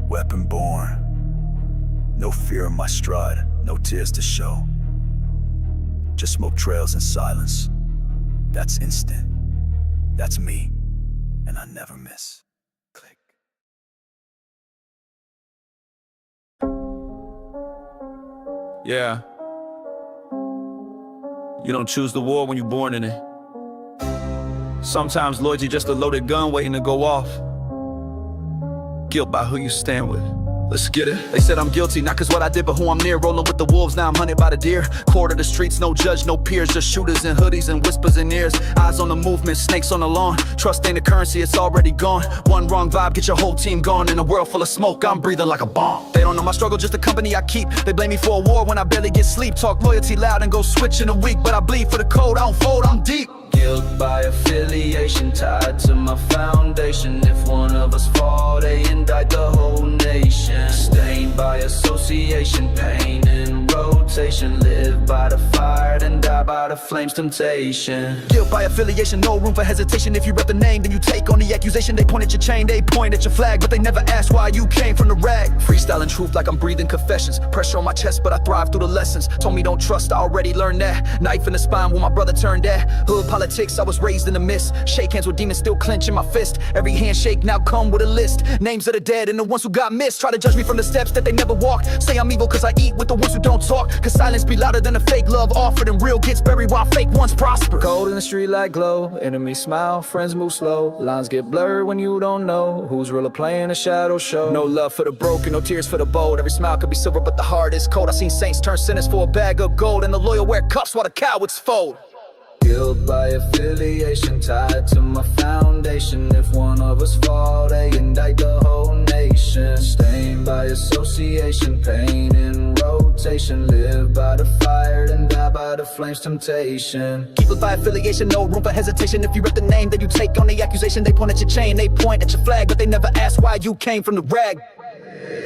Weapon born. No fear in my stride, no tears to show. Just smoke trails in silence. That's instant. That's me. And I never miss. Click. Yeah. You don't choose the war when you're born in it. Sometimes loyalty just a loaded gun waiting to go off. Guilt by who you stand with. Let's get it. They said I'm guilty, not cause what I did, but who I'm near. Rolling with the wolves, now I'm hunted by the deer. Court of the streets, no judge, no peers. Just shooters in hoodies and whispers in ears. Eyes on the movement, snakes on the lawn. Trust ain't a currency, it's already gone. One wrong vibe, get your whole team gone. In a world full of smoke, I'm breathing like a bomb. They don't know my struggle, just the company I keep. They blame me for a war when I barely get sleep. Talk loyalty loud and go switch in a week. But I bleed for the code, I don't fold, I'm deep. Guilt by affiliation tied to my foundation. If one of us fall, they indict the whole nation. Stained by association, pain in rotation. Live by the fire, then die by the flames, temptation. Guilt by affiliation, no room for hesitation. If you rep the name, then you take on the accusation. They point at your chain, they point at your flag, but they never ask why you came from the rag. Freestyling truth like I'm breathing confessions. Pressure on my chest, but I thrive through the lessons. Told me don't trust, I already learned that. Knife in the spine when my brother turned that. Hood politics, I was raised in the mist. Shake hands with demons still clenching my fist. Every handshake now come with a list. Names of the dead and the ones who got missed. Try to judge me from the steps that they never walked. Say I'm evil cause I eat with the ones who don't talk. Cause silence be louder than a fake love offered, and real gets buried while fake ones prosper. Cold in the street like glow. Enemies smile, friends move slow. Lines get blurred when you don't know who's really playing a shadow show. No love for the broken, no tears for the bold. Every smile could be silver but the heart is cold. I seen saints turn sinners for a bag of gold, and the loyal wear cuffs while the cowards fold. Guilt by affiliation tied to my foundation. If one of us fall, they indict the whole nation. Stained by association, pain in rotation. Live by the fire and die by the flames, temptation. Guilt by affiliation, no room for hesitation. If you rep the name, then you take on the accusation. They point at your chain, they point at your flag, but they never ask why you came from the rag.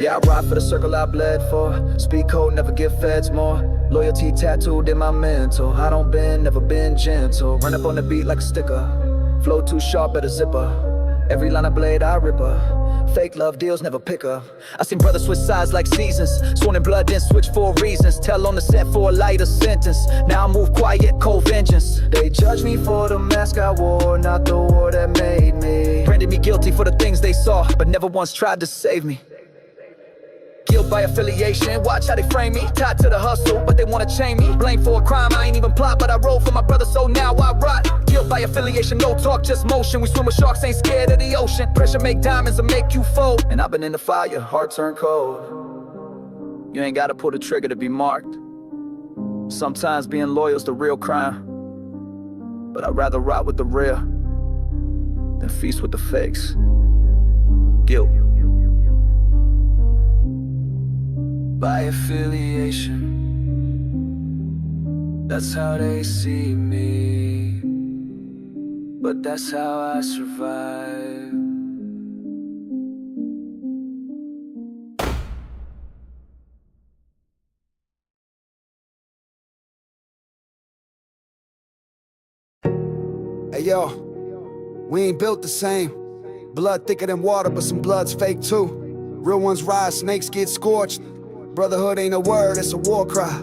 Yeah, I ride for the circle I bled for. Speak code, never give feds more. Loyalty tattooed in my mental. I don't bend, never been gentle. Run up on the beat like a sticker. Flow too sharp at a zipper. Every line of blade I rip her. Fake love deals never pick up. I seen brothers switch sides like seasons. Sworn in blood then switch for reasons. Tell on the set for a lighter sentence. Now I move quiet, cold vengeance. They judge me for the mask I wore, not the war that made me. Branded me guilty for the things they saw, but never once tried to save me. Guilt by affiliation, watch how they frame me. Tied to the hustle, but they wanna chain me. Blame for a crime, I ain't even plot, but I roll for my brother, so now I rot. Guilt by affiliation, no talk, just motion. We swim with sharks, ain't scared of the ocean. Pressure make diamonds and make you fold. And I've been in the fire, heart turn cold. You ain't gotta pull the trigger to be marked. Sometimes being loyal's the real crime, but I'd rather rot with the real than feast with the fakes. Guilt by affiliation, that's how they see me, but that's how I survive. Hey yo, we ain't built the same. Blood thicker than water, but some blood's fake too. Real ones rise, snakes get scorched. Brotherhood ain't a word, it's a war cry.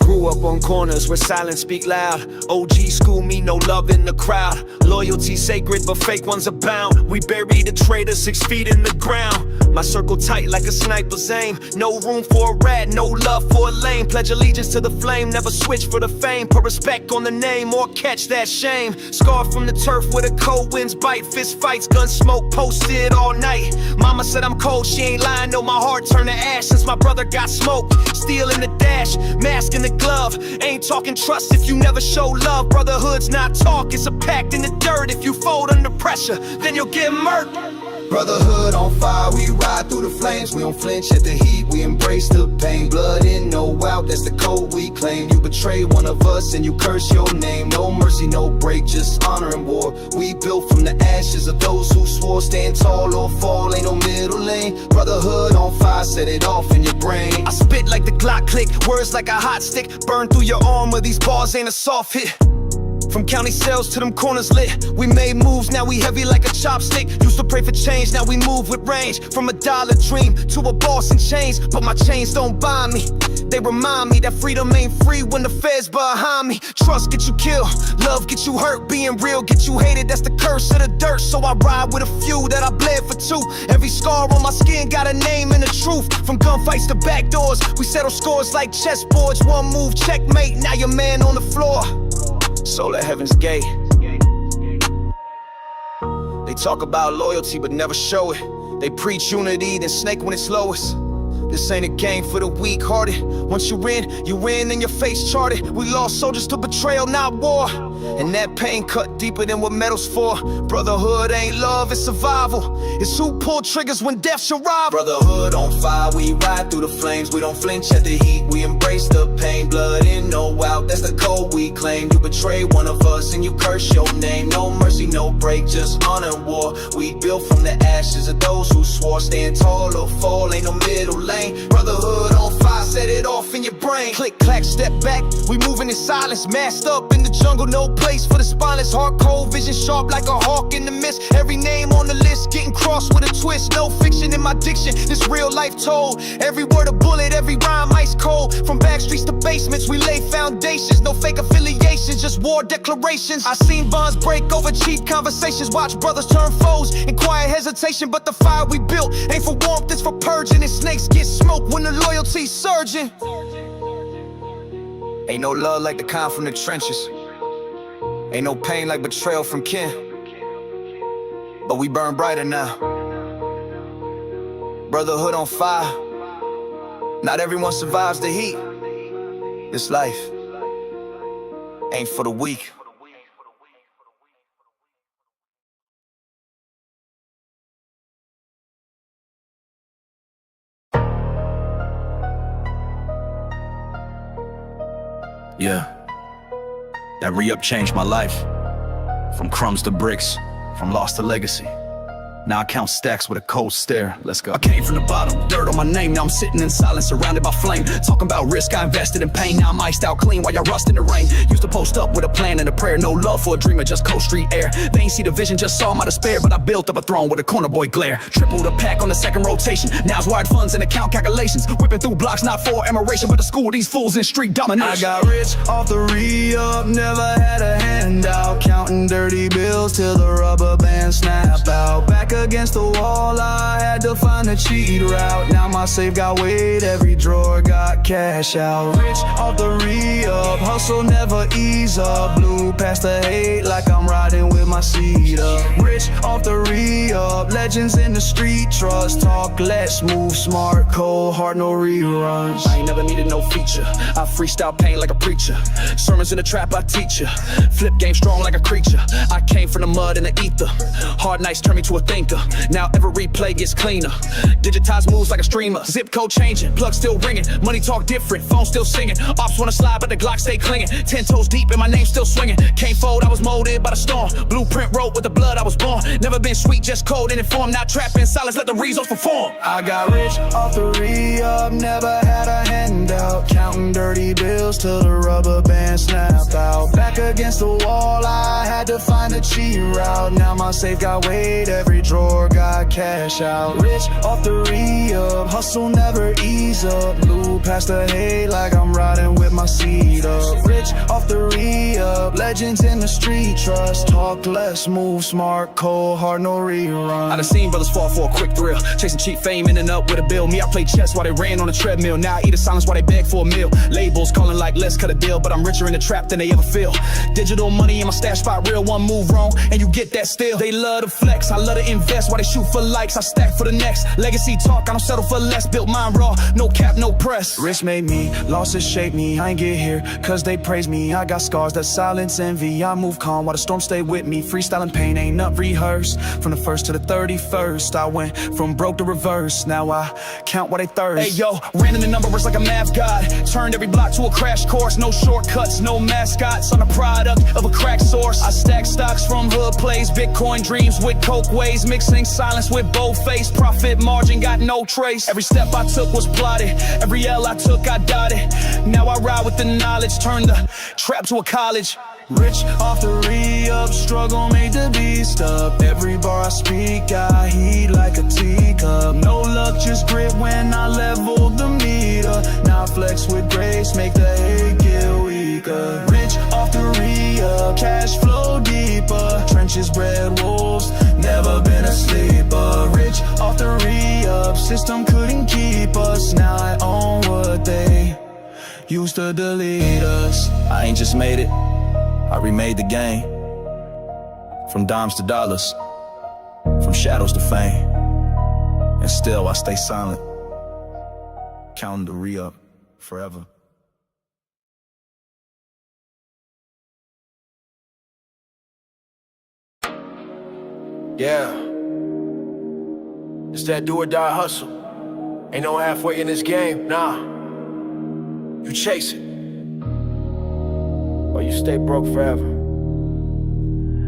Grew up on corners where silence speak loud. OG school me, no love in the crowd. Loyalty sacred, but fake ones abound. We bury the traitor 6 feet in the ground. My circle tight like a sniper's aim. No room for a rat, no love for a lame. Pledge allegiance to the flame, never switch for the fame. Put respect on the name or catch that shame. Scarred from the turf where the cold winds bite. Fist fights, gun smoke, posted all night. Mama said I'm cold, she ain't lying. No, my heart turned to ash since my brother got smoked. Steel in the dash, mask in the glove. Ain't talking trust if you never show love. Brotherhood's not talk, it's a pact in the dirt. If you fold under pressure, then you'll get murked. Brotherhood on fire, we ride through the flames. We don't flinch at the heat, we embrace the pain. Blood in, no out, that's the code we claim. You betray one of us and you curse your name. No mercy, no break, just honor and war. We built from the ashes of those who swore. Stand tall or fall, ain't no middle lane. Brotherhood on fire, set it off in your brain. I spit like the Glock click, words like a hot stick. Burn through your arm where these bars ain't a soft hit. From county cells to them corners lit. We made moves, now we heavy like a chopstick. Used to pray for change, now we move with range. From a dollar dream to a boss in chains. But my chains don't bind me. They remind me that freedom ain't free when the feds behind me. Trust get you killed, love get you hurt. Being real get you hated, that's the curse of the dirt. So I ride with a few that I bled for two. Every scar on my skin got a name and a truth. From gunfights to back doors, we settle scores like chessboards. One move, checkmate, now your man on the floor. Soul at heaven's gate. They talk about loyalty but never show it. They preach unity, then snake when it's lowest. This ain't a game for the weak-hearted. Once you win and your face charted. We lost soldiers to betrayal, not war. And that pain cut deeper than what metal's for. Brotherhood ain't love, it's survival. It's who pull triggers when death shall rob. Brotherhood on fire, we ride through the flames. We don't flinch at the heat, we embrace the pain. Blood in, no out, that's the code we claim. You betray one of us and you curse your name. No mercy, no break, just honor and war. We built from the ashes of those who swore. Stand tall or fall, ain't no middle lane. Brotherhood on fire, set it off in your brain. Click, clack, step back, we moving in silence. Masked up in the jungle, no place for the spineless. Heart cold, vision sharp like a hawk in the mist. Every name on the list getting crossed with a twist. No fiction in my diction, this real life told. Every word a bullet, every rhyme ice cold. From back streets to basements, we lay foundations. No fake affiliations, just war declarations. I seen bonds break over cheap conversations. Watch brothers turn foes in quiet hesitation. But the fire we built ain't for warmth, it's for purging. And snakes get smoked when the loyalty's surging. Ain't no love like the kind from the trenches. Ain't no pain like betrayal from kin. But we burn brighter now. Brotherhood on fire. Not everyone survives the heat. This life ain't for the weak. Yeah, that re-up changed my life. From crumbs to bricks, from loss to legacy. Now I count stacks with a cold stare. Let's go. I came from the bottom, dirt on my name. Now I'm sitting in silence, surrounded by flame. Talking about risk, I invested in pain. Now I'm iced out clean while y'all rust in the rain. Used to post up with a plan and a prayer. No love for a dreamer, just cold street air. They ain't see the vision, just saw my despair. But I built up a throne with a corner boy glare. Tripled a pack on the second rotation. Now's wired funds and account calculations. Whipping through blocks, not for admiration, but to school these fools in street domination. I got rich off the re-up, never had a handout. Counting dirty bills till the rubber band snap out. Back against the wall, I had to find a cheat route. Now my safe got weight, every drawer got cash out. Rich off the re-up, hustle never ease up. Blue past the hate like I'm riding with my seat up. Rich off the re-up, legends in the street trust. Talk less, move smart, cold hard, no reruns. I ain't never needed no feature. I freestyle pain like a preacher. Sermons in the trap, I teach ya. Flip game strong like a creature. I came from the mud and the ether. Hard nights turn me to a thinker. Now every replay gets cleaner. Digitized moves like a streamer. Zip code changing, plug still ringing. Money talk different, phone still singing. Ops wanna slide, but the Glock stay clinging. 10 toes deep and my name still swinging. Can't fold, I was molded by the storm. Blueprint wrote with the blood I was born. Never been sweet, just cold and informed. Not trapping silence, let the results perform. I got rich off the re-up, never had a handout. Counting dirty bills till the rubber band snapped out. Back against the wall, I had to find a cheat route. Now my safe got weight, every drawer got cash out. Rich off the re-up, hustle never ease up. Blue past the hate like I'm riding with my seat up. Rich off the re-up, legends in the street trust. Talk less, move smart, cold hard, no rerun. I done seen brothers fall for a quick thrill, chasing cheap fame, ending up with a bill. Me, I play chess while they ran on a treadmill. Now I eat in silence while they beg for a meal. Labels calling like let's cut a deal, but I'm richer in the trap than they ever feel. Digital money in my stash spot, real one move wrong and you get that still. They love to flex, I love to invest while they shoot for likes. I stack for the next legacy talk, I don't settle for less. Built mine raw, no cap, no press. Rich made me, losses shape me. I ain't get here cause they praise me. I got scars that silence envy. I move calm while the storm stay with me. Freestyling pain ain't not rehearsed. From the 1st to the 31st, I went from broke to reverse. Now I count what they thirst. Hey yo, ran in the numbers like a math god. Turned every block to a crash course. No shortcuts, no mascots. I'm a product of a crack source. I stack stocks from hood plays, Bitcoin dreams with coke ways. Mixing silence with bold face. Profit margin got no trace. Every step I took was plotted. Every L I took I dotted. Now I ride with the knowledge. Turn the trap to a college. Rich off the re-up, struggle made the beast up. Every bar I speak, I heat like a teacup. No luck, just grit when I level the meter. Now flex with grace, make the hate get weaker. Rich off the re-up, cash flow deeper. Trenches bred wolves, never been a sleeper. Rich off the re-up, system couldn't keep us. Now I own what they used to delete us. I ain't just made it, I remade the game. From dimes to dollars, from shadows to fame. And still I stay silent, counting the re-up forever. Yeah. It's that do or die hustle. Ain't no halfway in this game, nah. You chase it, or you stay broke forever.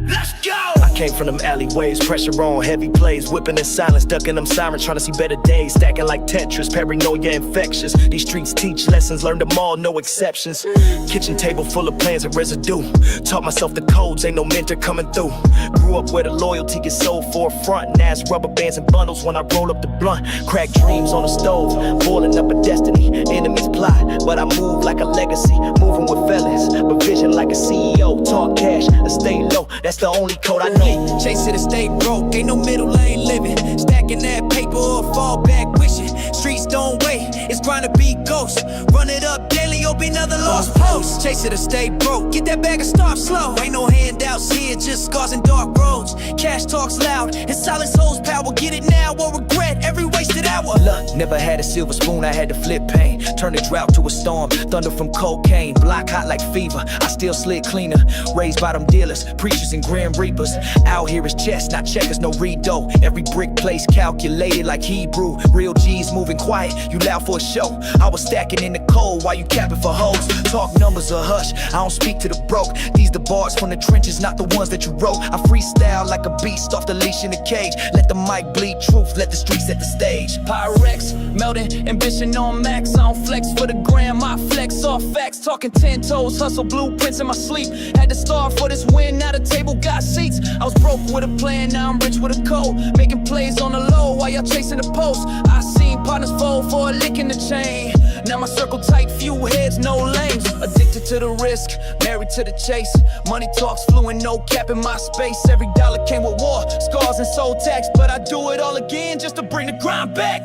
Let's go! I came from them alleyways, pressure on, heavy plays, whipping in silence, ducking them sirens, trying to see better days, stacking like Tetris, paranoia infectious. These streets teach lessons, learned them all, no exceptions. Kitchen table full of plans and residue. Taught myself the codes, ain't no mentor coming through. Grew up where the loyalty gets sold for a front, and ass rubber bands and bundles when I roll up the blunt. Crack dreams on the stove, boiling up a destiny. Enemies plot, but I move like a legacy, moving with fellas, but vision like a CEO. Talk cash and stay low, that's the only code I know. Chase it and stay broke, ain't no middle lane living. Stacking that paper or fall back wishing. Streets don't wait, it's grind to be ghost. Run it up daily, or be another lost post. Chase it or stay broke, get that bag and start slow. Ain't no handouts here, just scars and dark roads. Cash talks loud, and silence holds power. Get it now or regret every wasted hour. Look, never had a silver spoon, I had to flip pain. Turn a drought to a storm, thunder from cocaine. Block hot like fever, I still slid cleaner. Raised by them dealers, preachers and grim reapers. Out here is chess, not checkers, no redo. Every brick placed calculated like Hebrew. Real G's moving quiet, you loud for a show. I was stacking in the cold while you capping for hoes. Talk numbers or hush, I don't speak to the broke. These the bars from the trenches, not the ones that you wrote. I freestyle like a beast off the leash in the cage. Let the mic bleed truth, let the streets set the stage. Pyrex, melting, ambition on max. I don't flex for the gram, I flex off facts. Talking 10 toes, hustle blueprints in my sleep. Had to start for this win, now the table got seats. I was broke with a plan, now I'm rich with a code. Making plays on the low while y'all chasing the post. I seen partners fold for a lick in the chain. Now my circle tight, few heads, no lanes. Addicted to the risk, married to the chase. Money talks fluent, no cap in my space. Every dollar came with war, scars and soul tax. But I do it all again just to bring the grind back.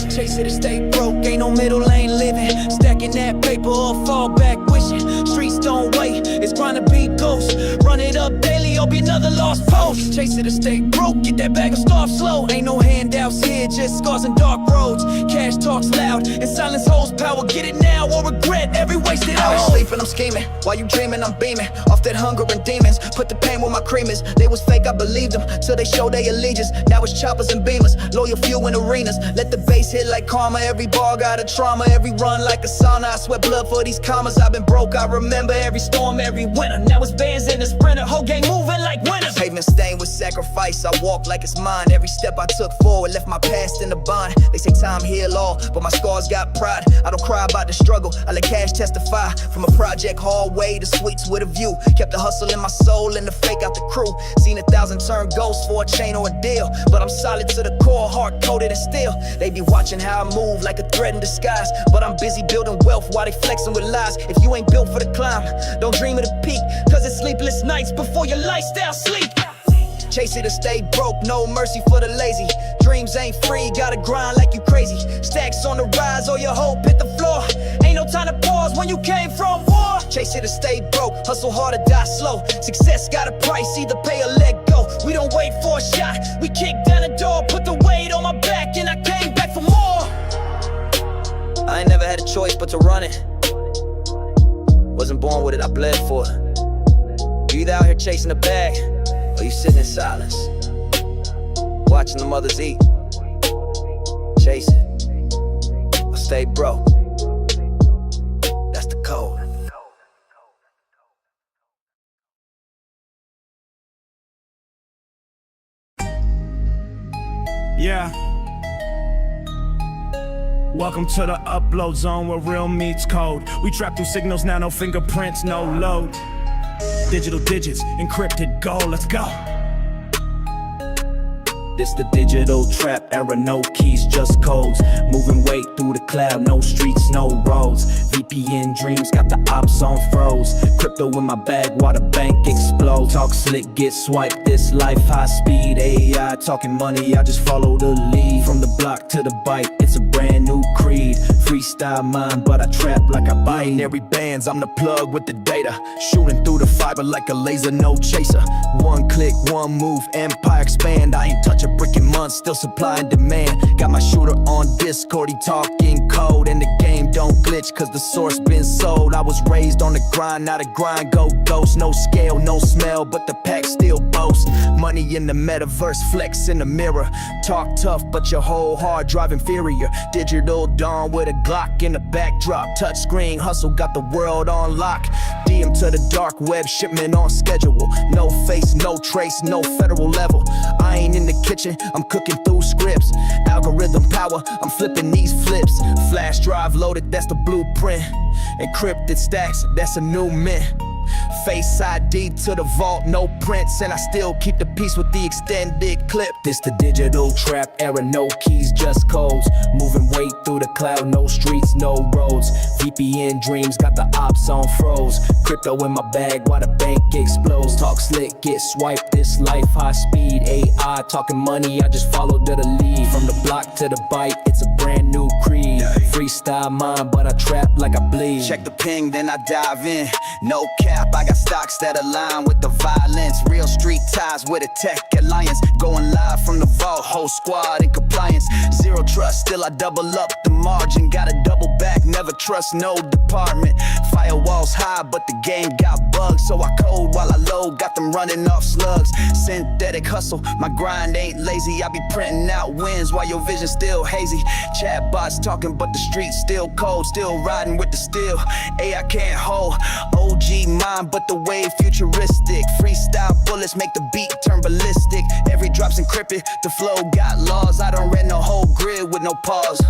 Chase it or stay broke, ain't no middle lane living. Stacking that paper or fall back wishing. Streets don't wait, it's grind to be ghost. Run it up daily or be another lost post. Chase it or stay broke, get that bag and start slow. Ain't no handouts here, just scars and dark roads. Cash talks loud and silence holds power. Get it now or regret every wasted hour. I'm sleeping, I'm scheming, while you dreaming, I'm beaming. Off that hunger and demons, put the pain where my cream is. They was fake, I believed them, till they showed their allegiance. Now it's choppers and beamers, loyal few in arenas. Let the bass hit like karma, every bar got a trauma. Every run like a sauna, I sweat blood for these commas. I've been broke, I remember every storm, every winter. Now it's bands in the sprinter, whole game moving like winners. Pavement stained with sacrifice, I walk like it's mine. Every step I took forward left my past in the bind. They say time heal all, but my scars got pride. I don't cry about the struggle, I let cash testify. From a project hallway to suites with a view. Kept the hustle in my soul and the fake out the crew. Seen 1,000 turn ghosts for a chain or a deal. But I'm solid to the core, hard coded and still. They be watching how I move like a threat in disguise. But I'm busy building wealth while they flexing with lies. If you ain't built for the climb, don't dream of the peak. Cause it's sleepless nights before your lifestyle sleep. Chase it or stay broke, no mercy for the lazy. Dreams ain't free, gotta grind like you crazy. Stacks on the rise or your hope hit the floor. Ain't no time to pause when you came from war. Chase it or stay broke, hustle hard or die slow. Success got a price, either pay or let go. We don't wait for a shot, we kick down the door. Put the weight on my back and I came back for more. I ain't never had a choice but to run it. Wasn't born with it, I bled for it. You either out here chasing the bag, or you sitting in silence, watching the mothers eat. Chase it, or stay broke. That's the code. Yeah. Welcome to the upload zone where real meets code. We trap through signals now, no fingerprints, no load. Digital digits, encrypted, go, let's go. This the digital trap era, no keys, just codes. Moving weight through the cloud, no streets, no roads. VPN dreams, got the ops on froze. Crypto in my bag while the bank explodes. Talk slick, get swiped, this life high speed. AI talking money, I just follow the lead. From the block to the bite, it's a brand new creed. Freestyle mind, but I trap like I bite. Binary bands, I'm the plug with the data. beta, shooting through the fiber like a laser, no chaser. One click, one move, empire expand. I ain't touch a brick in months, still supply and demand. Got my shooter on Discord, he talking code, and the game don't glitch cause the source been sold. I was raised on the grind, now the grind go ghost. No scale, no smell, but the pack still boast. Money in the metaverse, flex in the mirror. Talk tough, but your whole hard drive inferior. Digital dawn with a Glock in the backdrop. Touch screen hustle, got the world on lock. DM to the dark web, shipment on schedule. No face, no trace, no federal level. I ain't in the kitchen, I'm cooking through scripts. Algorithm power, I'm flipping these flips. Flash drive loaded, that's the blueprint. Encrypted stacks, that's a new mint. Face ID to the vault, no prints, and I still keep the peace with the extended clip. This the digital trap era, no keys, just codes. Moving weight through the cloud, no streets, no roads. VPN dreams, got the ops on froze. Crypto in my bag while the bank explodes. Talk slick, get swiped, this life high speed. AI talking money, I just follow to the lead. From the block to the bite, it's a brand new creed. Freestyle mine, but I trap like I bleed. Check the ping, then I dive in. No cap, I got stocks that align with the violence. Real street ties with a tech alliance. Going live from the vault, whole squad in compliance. Zero trust, still I double up the margin. Gotta double back, never trust no department. Firewalls high, but the game got bugged. So I code while I load, got them running off slugs. Synthetic hustle, my grind ain't lazy. I be printing out wins while your vision still hazy. Chatbots talking, but the streets still cold. Still riding with the steel, AI can't hold. OG mind, but the wave futuristic. Freestyle bullets make the beat turn ballistic. Every drop's encrypted, the flow got laws. I don't rent no whole grid with no pause.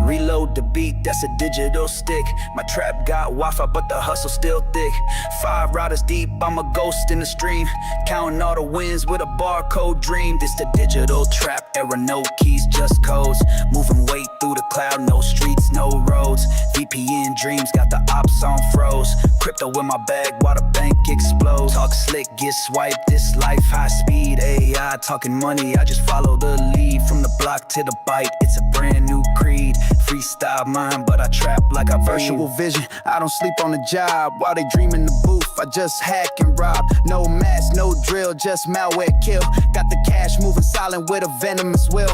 Reload the beat, that's a digital stick. My trap got Wi-Fi, but the hustle still thick. 5 riders deep, I'm a ghost in the stream. Counting all the wins with a barcode dream. This the digital trap era, no keys, just codes. Moving weight through the cloud, no streets, no roads. VPN dreams, got the ops on froze. Crypto in my bag while the bank explodes. Talk slick, get swiped, this life high speed. AI talking money, I just follow the lead. From the block to the bite, it's a brand new creed. Freestyle mine, but I trap like I virtual vision. I don't sleep on the job while they dream in the booth. I just hack and rob. No mask, no drill, just malware kill. Got the cash moving silent with a venomous will.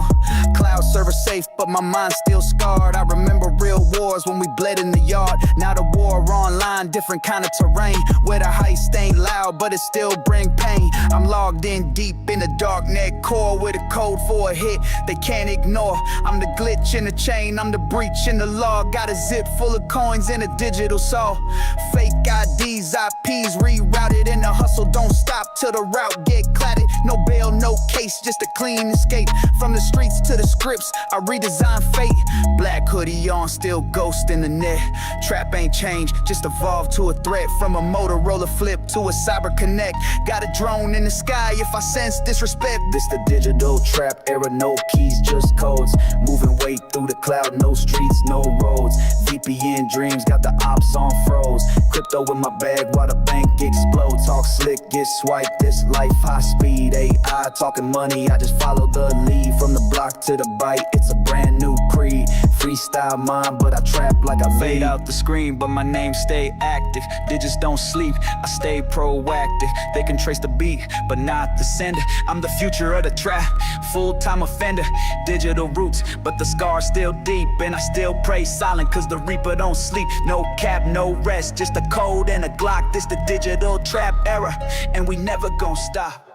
Cloud server safe, but my mind's still scarred. I remember real wars when we bled in the yard. Now the war online, different kind of terrain. Where the heist ain't loud, but it still bring pain. I'm logged in deep in the dark net core with a code for a hit they can't ignore. I'm the glitch in the chain, I'm the breach in the law. Got a zip full of coins and a digital saw. Fake IDs, IPs rerouted, and the hustle don't stop till the route get clatted. No bail, no case, just a clean escape. From the streets to the scripts, I redesign fate. Black hoodie on, still ghost in the net. Trap ain't changed, just evolved to a threat. From a Motorola flip to a Cyber Connect. Got a drone in the sky if I sense disrespect. This the digital trap era, no keys, just codes. Moving weight through the cloud, no streets, no roads. VPN dreams, got the ops on froze. Crypto in my bag while the bank explodes. Talk slick, get swiped, this life high speed. AI talking money, I just follow the lead. From the block to the bite, it's a brand new creed. Freestyle mine, but I trap like I fade out the screen, but my name stay active. Digits don't sleep, I stay proactive. They can trace the beat, but not the sender. I'm the future of the trap, full-time offender. Digital roots, but the scars still deep. And I still pray silent, cause the reaper don't sleep. No cap, no rest, just a code and a Glock. This the digital trap era, and we never gon' stop.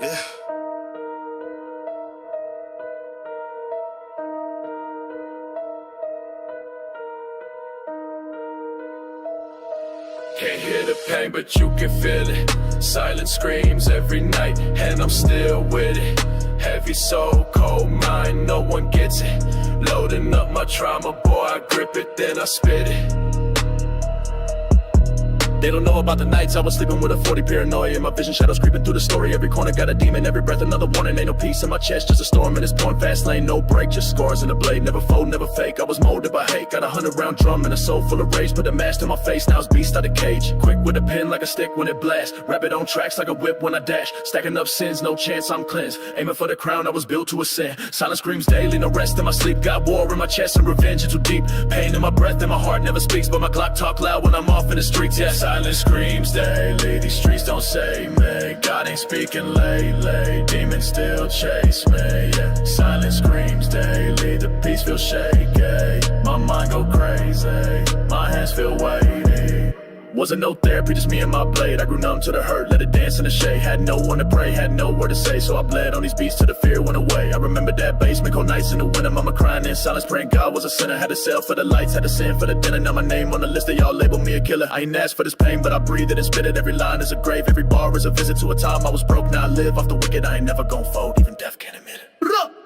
Yeah. Can't hear the pain, but you can feel it. Silent screams every night, and I'm still with it. Heavy soul, cold mind, no one gets it. Loading up my trauma, boy, I grip it, then I spit it. They don't know about the nights I was sleeping with a 40 paranoia. In my vision, shadows creeping through the story. Every corner got a demon, every breath another warning. Ain't no peace in my chest, just a storm in this pouring fast lane. No break, just scars in the blade. Never fold, never fake. I was molded by hate. Got a 100-round drum and a soul full of rage. Put a mask to my face, now it's beast out of cage. Quick with a pen like a stick when it blasts. Rapid on tracks like a whip when I dash. Stacking up sins, no chance I'm cleansed. Aiming for the crown, I was built to ascend. Silence screams daily, no rest in my sleep. Got war in my chest and revenge is too deep. Pain in my breath and my heart never speaks, but my Glock talk loud when I'm off in the streets. Yeah, silence screams daily. These streets don't save me. God ain't speaking lately. Demons still chase me. Yeah, silence screams daily. The peace feels shaky. My mind go crazy. My hands feel weighty. Wasn't no therapy, just me and my blade. I grew numb to the hurt, let it dance in the shade. Had no one to pray, had no word to say, so I bled on these beats till the fear went away. I remember that basement, cold nights in the winter. Mama crying in silence, praying God was a sinner. Had to sell for the lights, had to sin for the dinner. Now my name on the list, they all label me a killer. I ain't asked for this pain, but I breathe it and spit it. Every line is a grave, every bar is a visit to a time I was broke. Now I live off the wicked, I ain't never gon' fold, even death can't admit it.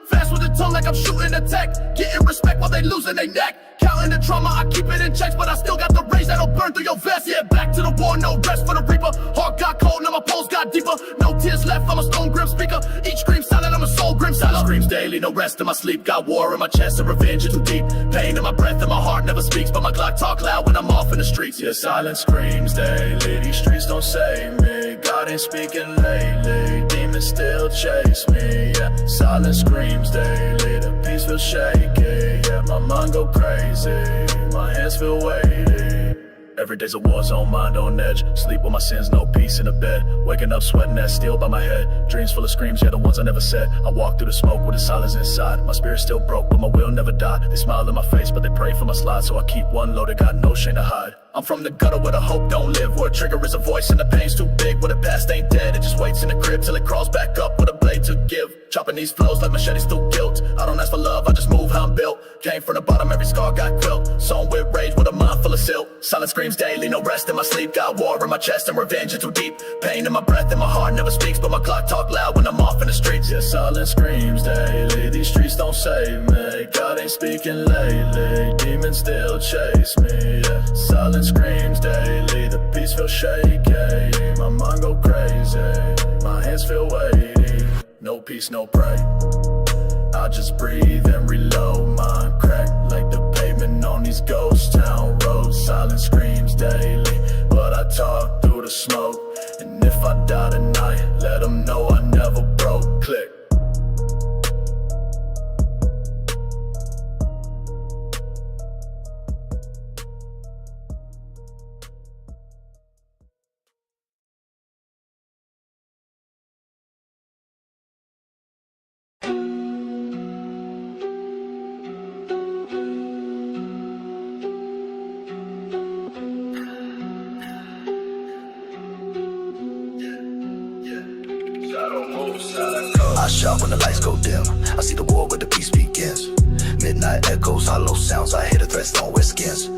Fast with the tongue like I'm shooting a tech. Getting respect while they losing their neck. Counting the trauma, I keep it in checks, but I still got the rage that'll burn through your vest. Yeah, back to the war, no rest for the reaper. Heart got cold, now my pulse got deeper. No tears left, I'm a stone grim speaker. Each scream silent, I'm a soul grim silent. Screams daily, no rest in my sleep. Got war in my chest and revenge is too deep. Pain in my breath and my heart never speaks, but my Glock talk loud when I'm off in the streets. Yeah, silence screams daily. These streets don't save me. God ain't speaking lately. Demons still chase me. Yeah, silence screams daily. The peace feels shaky. Yeah, my mind go crazy. My hands feel weighty. Every day's a war zone, mind on edge. Sleep with my sins, no peace in the bed. Waking up sweating that steel by my head. Dreams full of screams, yeah, the ones I never said. I walk through the smoke with the silence inside. My spirit still broke, but my will never died. They smile in my face, but they pray for my slide. So I keep one loaded, got no shame to hide. I'm from the gutter where the hope don't live, where a trigger is a voice and the pain's too big. Where the past ain't dead, it just waits in the crib till it crawls back up with a blade to give. Chopping these flows like machetes through guilt. I don't ask for love, I just move how I'm built. Came from the bottom, every scar got quilt. Sown with rage with a mind full of silt. Silence screams daily, no rest in my sleep. Got war in my chest and revenge is too deep. Pain in my breath and my heart never speaks, but my Glock talk loud when I'm off in the streets. Yeah, silence screams daily. These streets don't save me. God ain't speaking lately. Demons still chase me. Yeah, silence screams daily. The peace feels shaky. My mind go crazy. My hands feel weighty. No peace, no pray. I just breathe and reload. Mind crack like the pavement on these ghost town roads. Silence screams daily, but I talk through the smoke. And if I die tonight, let them know I never broke. Click. I shout when the lights go dim. I see the war where the peace begins. Midnight echoes, hollow sounds. I hear the threats, don't wear skins.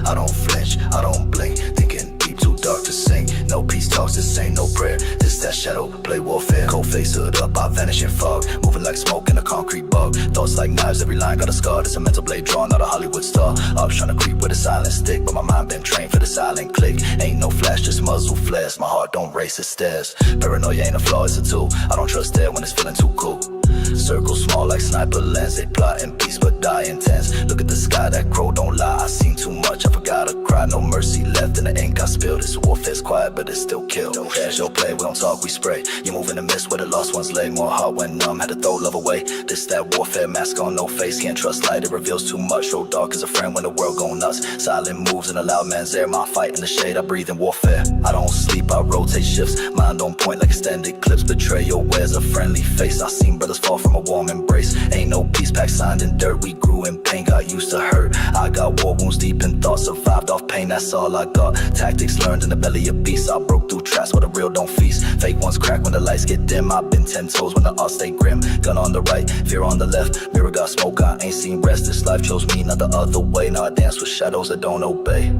I don't flinch, I don't blink. Thinking deep, too dark to sing. No peace talks, this ain't no prayer. This that shadow, play warfare. Cold face, hood up, I vanish in fog. Moving like smoke in a concrete bug. Thoughts like knives, every line got a scar. It's a mental blade drawn, not a Hollywood star. Ops trying to creep with a silent stick, but my mind been trained for the silent click. Ain't no flash, just muzzle flares. My heart don't race, it stares. Paranoia ain't a flaw, it's a tool. I don't trust that when it's feeling too cool. Circle small like sniper lens. They plot in peace but die intense. Look at the sky, that crow don't lie. I seen too much, I forgot to cry. No mercy left and the ink I spilled. This warfare's quiet but it's still killed. Casual play, we don't talk, we spray. You move in the mist where the lost ones lay. More heart went numb, had to throw love away. This that warfare, mask on, no face. Can't trust light, it reveals too much. Road dark as a friend when the world go nuts. Silent moves in a loud man's air. My fight in the shade, I breathe in warfare. I don't sleep, I rotate shifts. Mind on point like extended clips. Betrayal wears a friendly face. I seen brothers fall from a warm embrace. Ain't no peace pack signed in dirt. We grew in pain, got used to hurt. I got war wounds deep in thought. Survived off pain, that's all I got. Tactics learned in the belly of beasts. I broke through traps where the real don't feast. Fake ones crack when the lights get dim. I've been 10 toes when the odds stay grim. Gun on the right, fear on the left. Mirror got smoke, I ain't seen rest. This life chose me, not the other way. Now I dance with shadows that don't obey.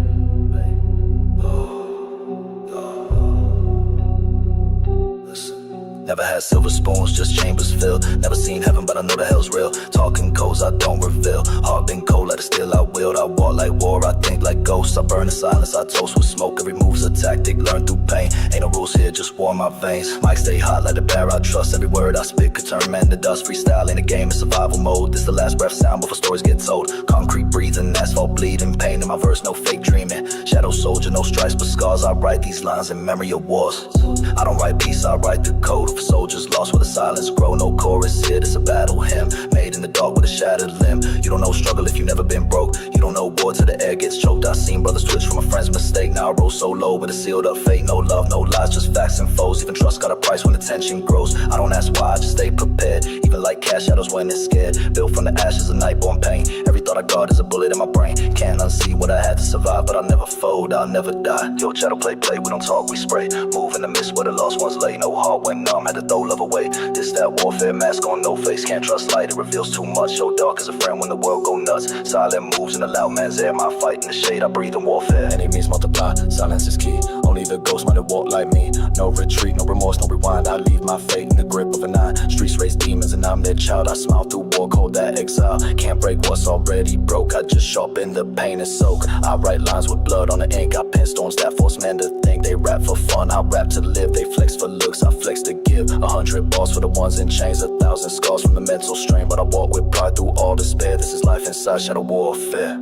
Never had silver spoons, just chambers filled. Never seen heaven, but I know the hell's real. Talking codes, I don't reveal. Heart been cold, let it still I willed. I walk like war, I think like ghosts. I burn in silence, I toast with smoke. Every move's a tactic, learn through pain. Ain't no rules here, just warm my veins. Mic stay hot like the bear I trust. Every word I spit could turn men to dust. Freestyle ain't a game, it's survival mode. This the last breath sound before stories get told. Concrete breathing, asphalt bleeding. Pain in my verse, no fake dreaming. Shadow soldier, no stripes but scars. I write these lines in memory of wars. I don't write peace, I write the code. For soldiers lost where the silence grow. No chorus here, it's a battle hymn. Made in the dark with a shattered limb. You don't know struggle if you never been broke. You don't know war till the air gets choked. I seen brothers twitch from a friend's mistake. Now I roll so low with a sealed up fate. No love, no lies, just facts and foes. Even trust got a price when the tension grows. I don't ask why, I just stay prepared. Even like cash shadows when it's scared. Built from the ashes of nightborn pain. Every thought I guard is a bullet in my brain. Can't unsee what I had to survive, but I'll never fold, I'll never die. Yo, shadow play, we don't talk, we spray. Move in the mist where the lost ones lay. No heart went numb, had to throw love away. This that warfare, mask on, no face. Can't trust light, it reveals too much. So dark as a friend when the world go nuts. Silent moves in the loud man's air. My fight in the shade, I breathe in warfare. Enemies multiply, silence is key. Only the ghost might have walked like me. No retreat, no remorse, no rewind. I leave my fate in the grip of a nine. Streets raise demons and I'm their child. I smile through war, cold that exile. Can't break what's already broke. I just sharpen the pain and soak. I write lines with blood on the ink. I pen stones that force men to think. They rap for fun, I rap to live. They flex for looks, I flex to give. 100 bars for the ones in chains. 1,000 scars from the mental strain. But I walk with pride through all despair. This is life inside shadow warfare.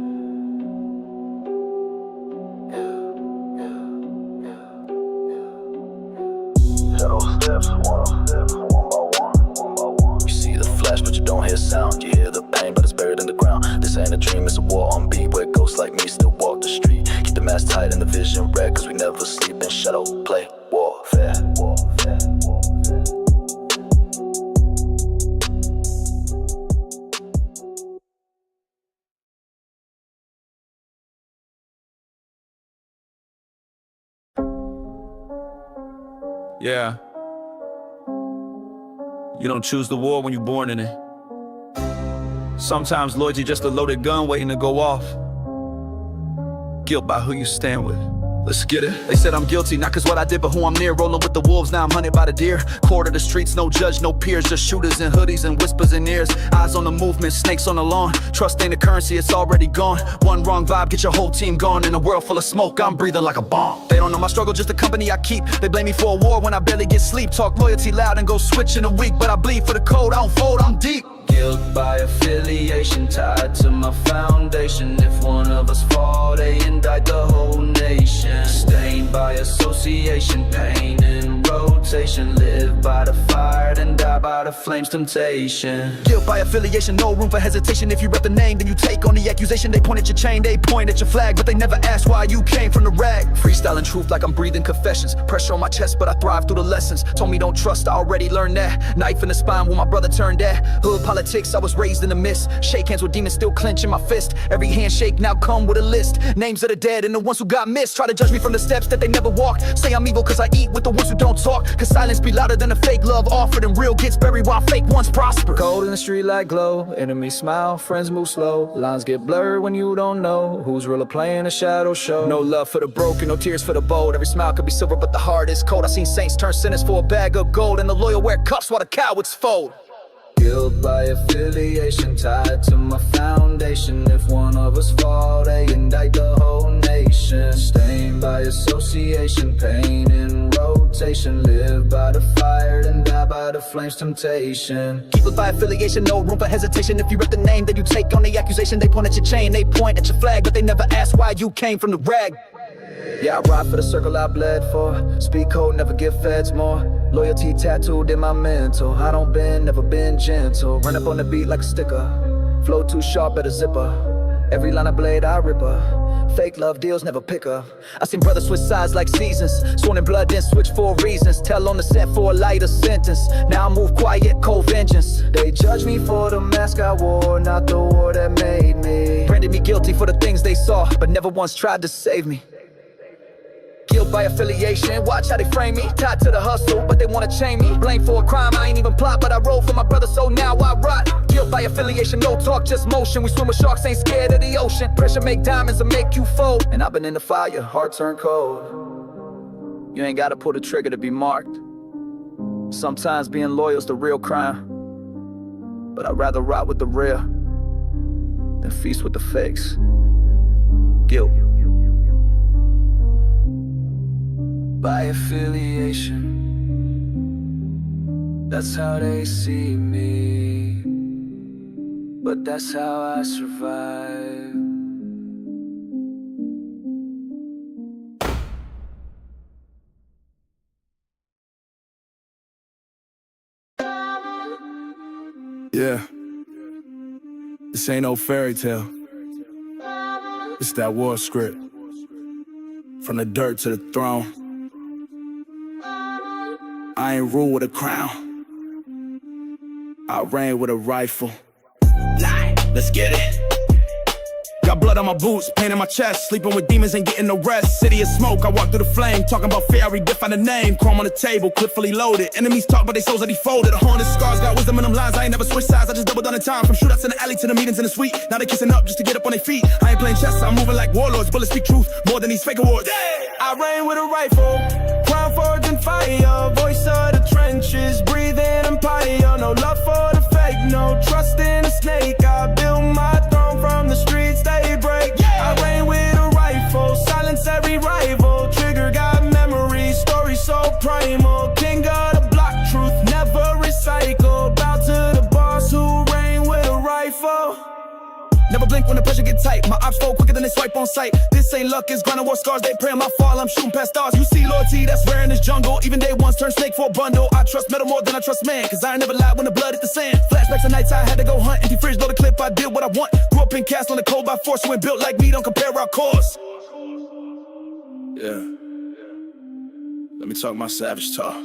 Shadow steps, one by one. You see the flash, but you don't hear sound. You hear the pain, but it's buried in the ground. This ain't a dream, it's a war on beat. Where ghosts like me still walk the street. Keep the mask tight and the vision red, cause we never sleep in shadow play warfare. Yeah. You don't choose the war when you're born in it. Sometimes loyalty just a loaded gun waiting to go off. Guilt by who you stand with. Let's get it. They said I'm guilty, not cause what I did, but who I'm near. Rolling with the wolves, now I'm hunted by the deer. Core to the streets, no judge, no peers. Just shooters in hoodies and whispers in ears. Eyes on the movement, snakes on the lawn. Trust ain't a currency, it's already gone. One wrong vibe, get your whole team gone. In a world full of smoke, I'm breathing like a bomb. They don't know my struggle, just the company I keep. They blame me for a war when I barely get sleep. Talk loyalty loud and go switch in a week. But I bleed for the code, I don't fold, I'm deep. Guilt by affiliation tied to my foundation. If one of us fall, they indict the whole nation. Stained by association, pain in rotation. Live by the fire, then die by the flames, temptation. Guilt by affiliation, no room for hesitation. If you rep the name, then you take on the accusation. They point at your chain, they point at your flag, but they never ask why you came from the rag. Freestyling truth like I'm breathing confessions. Pressure on my chest, but I thrive through the lessons. Told me don't trust, I already learned that. Knife in the spine when my brother turned that. Hood politics, I was raised in the mist. Shake hands with demons, still clenching my fist. Every handshake now come with a list. Names of the dead and the ones who got missed. Try to judge me from the steps that they never walked. Say I'm evil cause I eat with the ones who don't talk. Cause silence be louder than a fake love offered. And real gets buried while fake ones prosper. Cold in the street like glow. Enemies smile, friends move slow. Lines get blurred when you don't know who's really playing a shadow show. No love for the broken, no tears for the bold. Every smile could be silver but the heart is cold. I seen saints turn sinners for a bag of gold. And the loyal wear cuffs while the cowards fold. Guilt by affiliation tied to my foundation. If one of us fall, they indict the whole nation. Stained by association, pain in rotation. Live by the fire, then die by the flames, temptation. Guilt by affiliation, no room for hesitation. If you rep the name, then you take on the accusation. They point at your chain, they point at your flag, but they never ask why you came from the rag. Yeah, I ride for the circle I bled for. Speak code, never give feds more. Loyalty tattooed in my mental. I don't bend, never been gentle. Run up on the beat like a sticker. Flow too sharp, better zipper. Every line I blade, I rip her. Fake love deals, never pick up. I seen brothers switch sides like seasons. Sworn in blood, then switch for reasons. Tell on the set for a lighter sentence. Now I move quiet, cold vengeance. They judge me for the mask I wore, not the war that made me. Branded me guilty for the things they saw, but never once tried to save me. Guilt by affiliation, watch how they frame me. Tied to the hustle, but they wanna chain me. Blame for a crime, I ain't even plot, but I roll for my brother, so now I rot. Guilt by affiliation, no talk, just motion. We swim with sharks, ain't scared of the ocean. Pressure make diamonds and make you fold. And I've been in the fire, heart turned cold. You ain't gotta pull the trigger to be marked. Sometimes being loyal's the real crime, but I'd rather rot with the real than feast with the fakes. Guilt. By affiliation, that's how they see me, but that's how I survive. Yeah, this ain't no fairy tale. It's that war script. From the dirt to the throne. I ain't rule with a crown. I reign with a rifle. Lie, let's get it. Got blood on my boots, pain in my chest. Sleeping with demons and getting no rest. City of smoke, I walk through the flame. Talking about fear, I redefine the name. Chrome on the table, clip fully loaded. Enemies talk, but they souls are defolded. The haunted scars got wisdom in them lines. I ain't never switched sides, I just doubled down in time. From shootouts in the alley to the meetings in the suite. Now they kissing up just to get up on their feet. I ain't playing chess, I'm moving like warlords. Bullets speak truth more than these fake awards. I reign with a rifle, crown forged in fire. Voice of the trenches, breathing empire. No love for the fake, no trust in a snake. I build my throne from the streets they break. I reign with a rifle, silence every rival. Trigger got memories, story so primal. King of the block, truth never recycled. Bow to the boss who reign with a rifle. Never blink when the pressure get tight. My ops fold quicker than they swipe on sight. This ain't luck, it's grind and war scars. They pray on my fall, I'm shooting past stars. You see loyalty, that's rare in this jungle. Even day ones turn snake for a bundle. I trust metal more than I trust man, cause I ain't never lied when the blood hit the sand. Flashbacks of nights I had to go hunt. Empty fridge, load the clip, I did what I want. Grew up in cast on the cold by force. You ain't built like me, don't compare our course. Yeah. Let me talk my savage talk.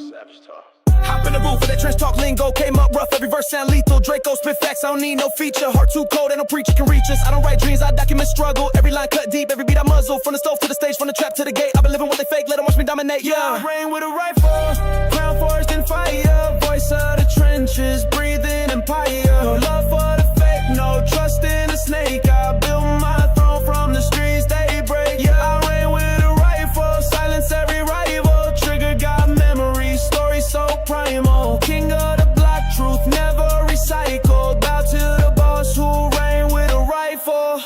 Hop in the roof of that trench talk lingo. Came up rough, every verse sound lethal. Draco spit facts, I don't need no feature. Heart too cold, ain't no preacher can reach us. I don't write dreams, I document struggle. Every line cut deep, every beat I muzzle. From the stove to the stage, from the trap to the gate. I've been living what they fake, let them watch me dominate, yeah. I reign with a rifle, crown forged in fire. Voice of the trenches, breathing empire. No love for the fake, no trust in a snake. I build my throne from the streets they break. Yeah, I reign with a rifle, silence every rival. Trigger got memories, story so primal. King of the block, truth never recycled. Bow to the boss who reign with a rifle.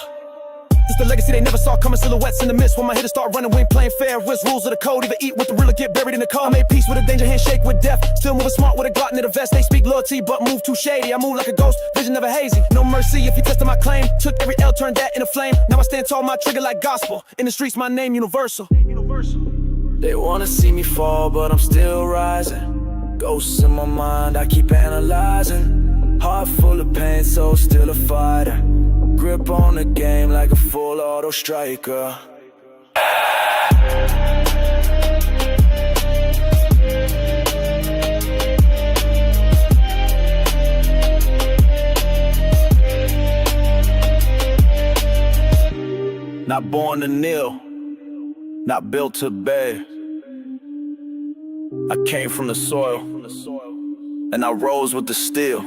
It's the legacy they never saw coming, silhouettes in the mist. When my hitters start running, we ain't playing fair. What's rules of the code? Either eat with the real or get buried in the car. I made peace with a danger, handshake with death. Still moving smart with a glutton in the vest. They speak loyalty, but move too shady. I move like a ghost, vision never hazy. No mercy if you tested my claim. Took every L, turned that into flame. Now I stand tall, my trigger like gospel. In the streets, my name universal. They wanna see me fall, but I'm still rising. Ghosts in my mind, I keep analyzing. Heart full of pain, so still a fighter. Grip on the game like a full auto striker. Not born to kneel, not built to beg. I came from the soil, and I rose with the steel.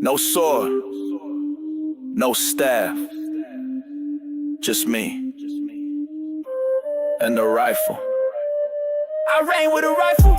No sword, no staff, just me and the rifle. I reign with a rifle,